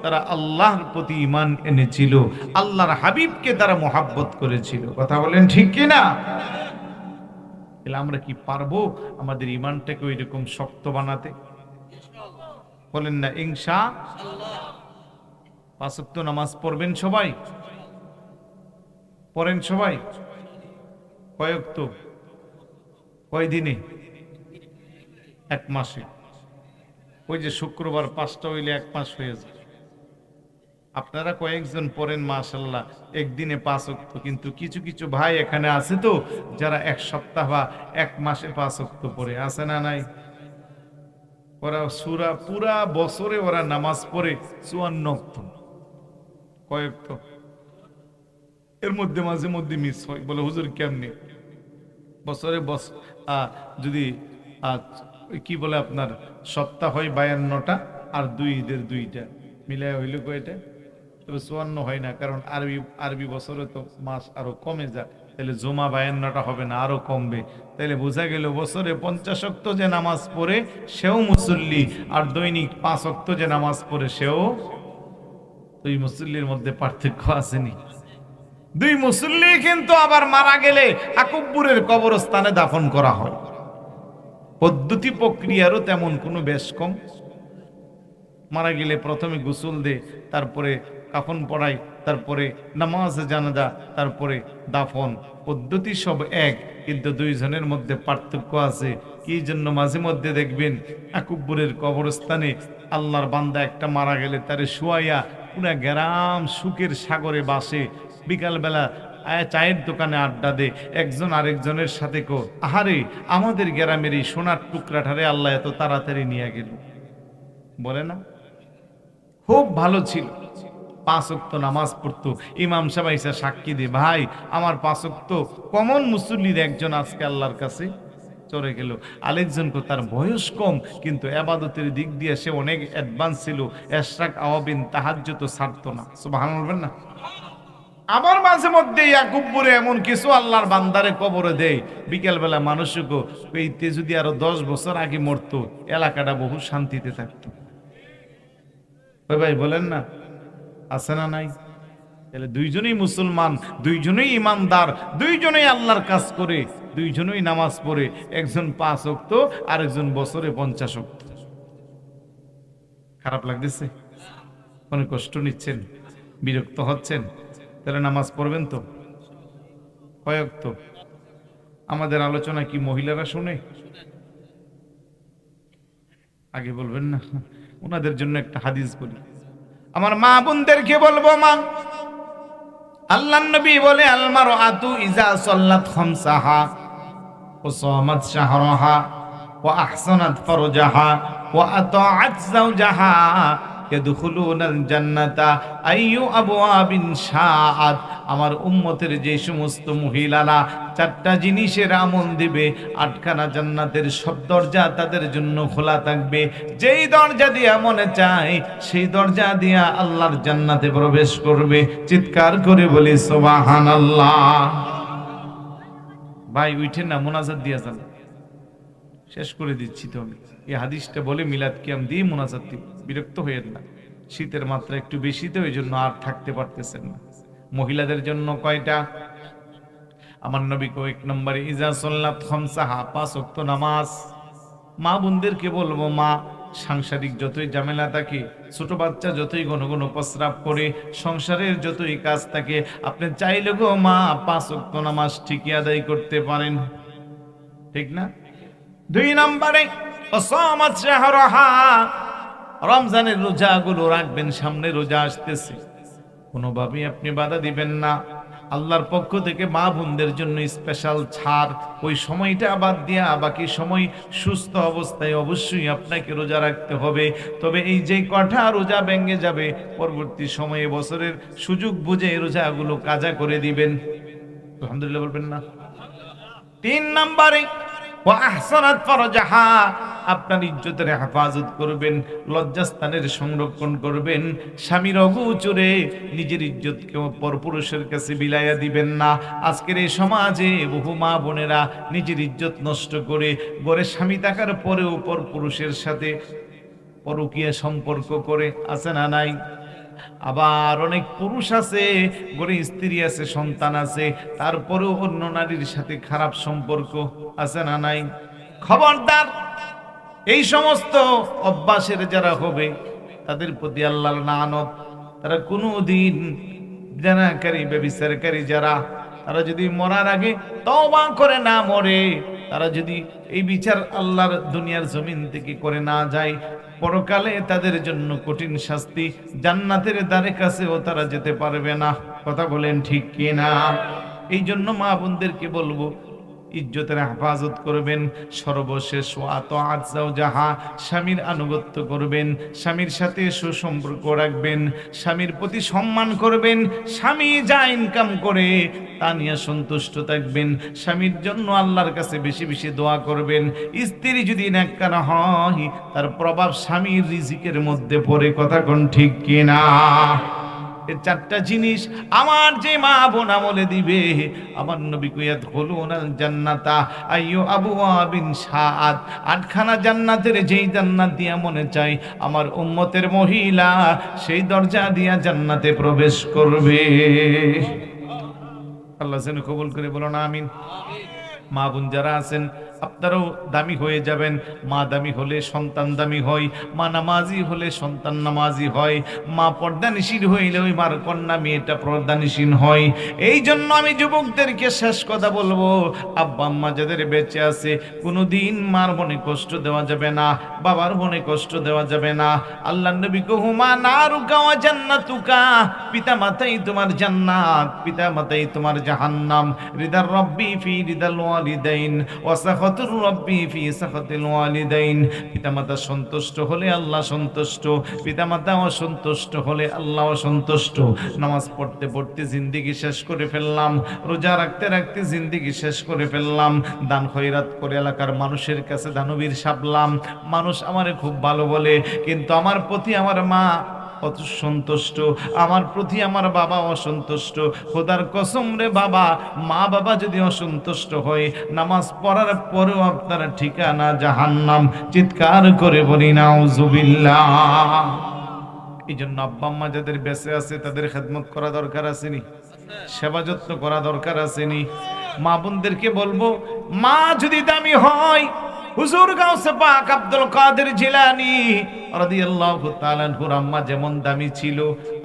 তারা আল্লাহর প্রতি ঈমান এনেছিল, আল্লাহর হাবিবকে তারা মোহাব্বত করেছিল। কথা বলেন ঠিক কিনা? তাহলে আমরা কি পারবো আমাদের ঈমানটাকে ওইরকম শক্ত বানাতে? বলেন না ইনশাআল্লাহ। 5 ওয়াক্ত নামাজ পড়বেন সবাই? পড়েন সবাই? কয় ওয়াক্ত? কয় দিনে? 1 মাসে। ওই যে শুক্রবার 5টা হইলে 1 মাস হয়ে যায়। আপনারা কয়েকজন পড়েন মাশাআল্লাহ একদিনে 5 ওয়াক্ত, কিন্তু কিছু কিছু ভাই এখানে আছে তো যারা 1 সপ্তাহ বা 1 মাসে 5 ওয়াক্ত পড়ে, আছে না নাই? ওরা সূরা পুরা বছরে ওরা নামাজ পড়ে 54 ওয়াক্ত। কয় ওয়াক্ত? এর মধ্যে মাঝে মধ্যে মিস হয়। বলে হুজুর কেমনে? বছরে যদি কি বলে আপনার সপ্তাহ হয় 52টা আর 2 ঈদের 2টা মিলায় হইল কয়টা? তবে 54 হয় না, কারণ আরবি বছরে তো মাস আরো কমে যায়, তাহলে জুমা 52টা হবে না, আরো কমবে। তাহলে বোঝা গেল বছরে 50 ওয়াক্ত যে নামাজ পড়ে সেও মুসল্লি, আর দৈনিক 5 ওয়াক্ত যে নামাজ পড়ে সেও। দুই মুসল্লির মধ্যে পার্থক্য আসেনি? 2 মুসল্লি কিন্তু আবার মারা গেলে আকুব্বুরের কবরস্থানে দাফন করা হয়। পদ্ধতি প্রক্রিয়ারও তেমন কোনো বেশ কম। মারা গেলে প্রথমে গোসল দে, তারপরে কাফন পড়াই, তারপরে নামাজ জানাজা, তারপরে দাফন। পদ্ধতি সব এক, কিন্তু 2 জনের মধ্যে পার্থক্য আছে। কি জন্য? মাঝে মধ্যে দেখবেন আকুব্বুরের কবরস্থানে আল্লাহর বান্দা একটা মারা গেলে তারে শুয়াইয়া পুরা গ্রাম সুখের সাগরে বাসে, বিকালবেলা চায়ের দোকানে আড্ডা দে, একজন আরেকজনের সাথে কো, আহারে আমাদের গ্রামের এই সোনার টুকরাটারে আল্লাহ এত তাড়াতাড়ি নিয়ে গেল। বলে না? খুব ভালো ছিল, 5 ওয়াক্ত নামাজ পড়তো। ইমাম সাহেব এসে সাক্ষী দিয়ে, ভাই আমার 5 ওয়াক্ত কমন মুসল্লির একজন আজকে আল্লাহর কাছে চলে গেল। আরেকজন তার বয়স কম কিন্তু ইবাদতের দিক দিয়ে সে অনেক অ্যাডভান্স ছিল, ইশরাক আওয়াবিন তাহাজ্জুদ তো ছাড়তো না। সুবহানাল্লাহ বলবেন না? আবার মাঝে মধ্যে ইয়াকুবপুরে এমন কিছু আল্লাহর বান্দারে কবরে দেয়, বিকেলবেলা মানুষকে এইতে যদি আরো 10 বছর আগে মরতো, এলাকাটা বহু শান্তিতে থাকতো। ওই ভাই বলেন না, আছে না নাই? তাহলে দুইজনেই মুসলমান, দুইজনেই ইমানদার, দুইজনেই আল্লাহর কাজ করে, দুইজনেই নামাজ পড়ে, একজন 5 ওয়াক্ত আর একজন বছরে 50 ওয়াক্ত। খারাপ লাগতেছে? অনেক কষ্ট নিচ্ছেন, বিরক্ত হচ্ছেন? তাহলে নামাজ পড়বেন তো। কয় ওয়াক্ত? আমাদের আলোচনা কি মহিলারা শুনে? আগে বলবেন না, ওনাদের জন্য একটা হাদিস বলি। আমার মা বোনদেরকে বলবো, মা, আল্লাহর নবী বলে আল মারআতু ইজা সাল্লাত খামসাহা ওয়া সামাত শাহরাহা ওয়া আহসানাত ফারজাহা ওয়া আতাআত যাওজাহা ইয়াদখুলুনাল জান্নাতা আইয়ু আবওয়াবিন শাআত। আমার উম্মতের যে সমস্ত মহিলারা 4টা জিনিসের আমল দিবে, 8খানা জান্নাতের সব দরজা তাদের জন্য খোলা থাকবে। যেই দরজা দিয়া মনে চায় সেই দরজা দিয়া আল্লাহর জান্নাতে প্রবেশ করবে। চিৎকার করে বলি সুবহানাল্লাহ। ভাই উঠেন না, মুনাজাত দিয়া যান। শেষ করে দিচ্ছি তো আমি। এই হাদিসটা বলে মিলাদ কিয়াম দিয়ে মুনাজাত দিব, বিরক্ত হইয়েন না। শীতের মাত্রা একটু বেশি তো, এই জন্য আর থাকতে পারতেছেন না। মহিলাদের জন্য কয়টা? আমার নবী কো 1 নম্বরে ইজা সাল্লাত খামসাহা, 5 ওয়াক্ত নামাজ। মা বোনদেরকে বলবো, মা, সাংসারিক যতই ঝামেলা থাকে, ছোট বাচ্চা যতই ঘন ঘন প্রস্রাব করে, সংসারের যতই কাজ থাকে, আপনি চাইলে গো মা 5 ওয়াক্ত নামাজ ঠিকই আদায় করতে পারেন, ঠিক না? 2 নম্বরে ওয়াসামাত শাহরাহা, রমজানের রোজাগুলো রাখবেন, সামনে রোজা আসতেছে, কোনোভাবেই আপনি বাধা দিবেন না। আল্লাহর পক্ষ থেকে মা বোনদের জন্য স্পেশাল ছাড়। ওই সময়টা বাদ দিয়া বাকি সময় সুস্থ অবস্থায় অবশ্যই আপনাকে রোজা রাখতে হবে। তবে এই যে কটা রোজা ভেঙে যাবে, পরবর্তী সময়ে বছরের সুযোগ বুঝে রোজাগুলো কাজা করে দিবেন। আলহামদুলিল্লাহ বলবেন না? 3 নম্বরে ওয়া আহসানাত ফারজাহা, আপনার ইজ্জতের হেফাজত করবেন, লজ্জাস্থানের সংরক্ষণ করবেন। স্বামীর অগোচরে নিজের ইজ্জতকে পরপুরুষের কাছে বিলাইয়া দিবেন না। আজকের এই সমাজে বহু মা বোনেরা নিজের ইজ্জত নষ্ট করে ঘরে স্বামী থাকার পরেও পরপুরুষের সাথে পরকীয়া সম্পর্ক করে, আছে না নাই? আবার অনেক পুরুষ আছে, ঘরে স্ত্রী আছে, সন্তান আছে, তারপরেও অন্য নারীর সাথে খারাপ সম্পর্ক, আছে না নাই? খবরদার, এই সমস্ত অভ্যাসের যারা হবে তাদের প্রতি আল্লাহর লানত। তারা কোনোদিন জানাকারী ব্যভিচারকারী যারা, তারা যদি মরার আগে তওবা করে না মরে, তারা যদি এই বিচার আল্লাহর দুনিয়ার জমিন থেকে করে না যায়, পরকালে তাদের জন্য কঠিন শাস্তি। জান্নাতের দ্বারে কাছেও তারা যেতে পারবে না। কথা বলেন ঠিক কিনা? এই জন্য মা বোনদেরকে বলবো, ইজ্জতের হেফাজত করবেন। সর্বশেষ ওয়াতাআত যাওজাহা, স্বামীর আনুগত্য করবেন, স্বামীর সাথে সুসম্পর্ক রাখবেন, স্বামীর প্রতি সম্মান করবেন, স্বামী যা ইনকাম করে তা নিয়ে সন্তুষ্ট থাকবেন, স্বামীর জন্য আল্লাহর কাছে বেশি বেশি দোয়া করবেন। স্ত্রী যদি নেককার হয়, তার প্রভাব স্বামীর রিজিকের মধ্যে পড়ে। কথা কোন ঠিক কিনা? এই 4টা জিনিস আমার যে মা বোন আমলে দিবে, আমার নবী কইয়াত খুলুনাল জান্নাতা আইয়ু আবওয়াবিন শাআত, 8খানা জান্নাতের যেই জান্নাত দিয়া মনে চাই আমার উম্মতের মহিলা সেই দরজা দিয়া জান্নাতে প্রবেশ করবে। আল্লাহ যেন কবুল করে, বলুন আমিন। মা বোন যারা আছেন আপনারাও দামি হয়ে যাবেন। মা দামি হলে সন্তান দামি হয়, মা নামাজি হলে সন্তান নামাজি হয়, মা পর্দানিশীল হইলে ওই মার কন্যা মেয়েটা পর্দানিশীল হয়। এই জন্য আমি যুবকদেরকে শেষ কথা বলবো, আব্বা আম্মা যাদের বেঁচে আছে কোনোদিন মার মনে কষ্ট দেওয়া যাবে না, বাবার মনে কষ্ট দেওয়া যাবে না। আল্লাহ নবী কহুমা নারুকা ওয়া জান্নাতুকা, পিতা মাতাই তোমার জান্নাত, পিতা মাতাই তোমার জাহান্নাম। রিদার রব্বি ফি রিদাল ওয়ালিদাইন ওয়া সাখাতুর রাব্বি ফি সাখাতিল ওয়ালিদাইন। পিতামাতা সন্তুষ্ট হলে আল্লাহ সন্তুষ্ট, পিতামাতা অসন্তুষ্ট হলে আল্লাহ অসন্তুষ্ট। নামাজ পড়তে পড়তে জিন্দেগি শেষ করে ফেললাম, রোজা রাখতে রাখতে জিন্দেগি শেষ করে ফেললাম, দান খয়রাত করে এলাকার মানুষের কাছে দানবীর সাবলাম, মানুষ আমারে খুব ভালো বলে, কিন্তু আমার প্রতি আমার মা অসন্তুষ্ট, আমার প্রতি আমার বাবা অসন্তুষ্ট। খোদার কসম রে বাবা, মা বাবা যদি অসন্তুষ্ট হয়, নামাজ পড়ার পরেও আপনার ঠিকানা জাহান্নাম। চিৎকার করে বলি নাউজুবিল্লাহ। এই জন্য আব্বা আম্মা যাদের বেঁচে আছে তাদের খেদমত করা দরকার আসেনি, সেবা যত্ন করা দরকার আসেনি। মা বোনদেরকে বলবো, মা যদি দামি হয়, হুজুর গাউসে পাক আব্দুল কাদের জিলানী রাদিয়াল্লাহু তাআলা আনহুর আম্মা যেমন দামি ছিল,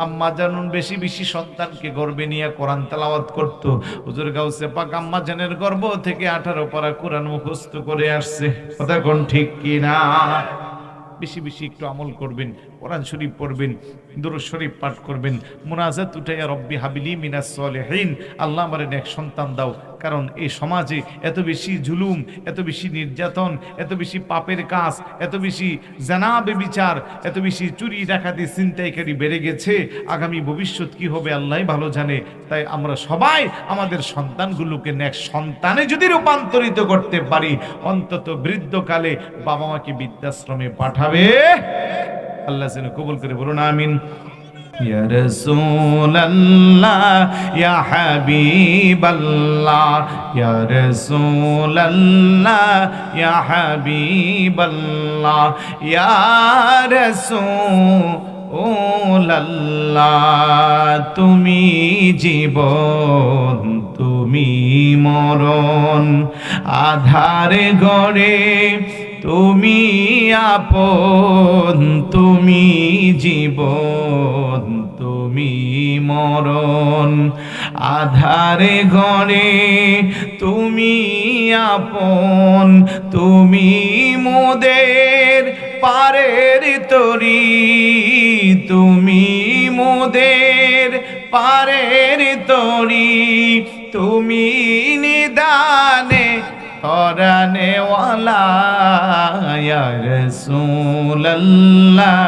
আম্মা জানুন বেশি বেশি সন্তানকে গর্ভে নিয়ে কোরআন তেলাওয়াত করত। হুজুর গাউসে পাক আম্মা জানের গর্ভ থেকে 18 পারা কোরআন মুখস্থ করে আসছে। কথা কোন ঠিক কি না? বেশি বেশি একটু আমল করবেন, কোরআন শরীফ পড়বেন, দুরূদ শরীফ পাঠ করবেন, মুনাজাত উঠাইয়া রব্বি হাবিলি মিনাস সলিহিন, আল্লাহ আমারে নেক সন্তান দাও। কারণ এই সমাজে এত বেশি জুলুম, এত বেশি নির্যাতন, এত বেশি পাপের কাজ, এত বেশি জানাবে বিচার, এত বেশি চুরি ডাকাতি ছিনতাইকারী বেড়ে গেছে। আগামী ভবিষ্যৎ কি হবে আল্লাহই ভালো জানে। তাই আমরা সবাই আমাদের সন্তানগুলোকে নেক সন্তানে যদি রূপান্তরিত করতে পারি, অন্তত বৃদ্ধকালে বাবা মাকে বৃদ্ধাশ্রমে পাঠাবে। আল্লাহ যেন কবুল করে, বলুন আমিন। ইয়া রাসূলুল্লাহ ইয়া হাবিবাল্লাহ, ইয়া রাসূলুল্লাহ ইয়া হাবিবাল্লাহ, ইয়া রাসূলুল্লাহ তুমি জীবন তুমি মরণ, আধারে গড়ে তুমি আপন, তুমি জীবন তুমি মরণ, আধারে গড়ে তুমি আপন, তুমি মোদের পারের তরি, তুমি মোদের পারের তরি, তুমি নিদানে করানে ওয়ালা, ইয়া রাসূলুল্লাহ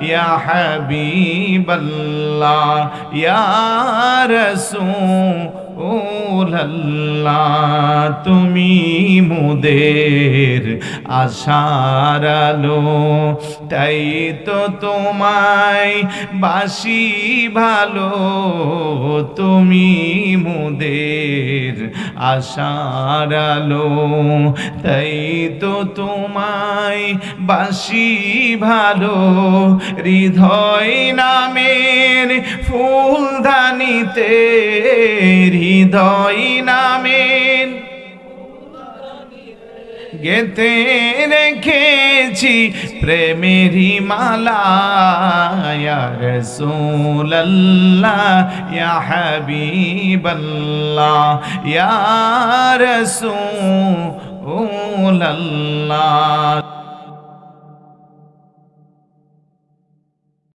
ইয়া হাবিবাল্লাহ, ইয়া রাসূলুল্লাহ তুমি মোদের আশার আলো, তাই তো তোমায় বাসি ভালো, তুমি মোদের আশার আলো, তাই তো তোমায় বাসি ভালো, হৃদয় নামের ফুলদানিতে, হৃদয় নামের গেতে রেখেছি প্রেমেরই মালা, ইয়া রাসূলুল্লাহ ইয়া হাবিবাল্লাহ, ইয়া রাসূলুল্লাহ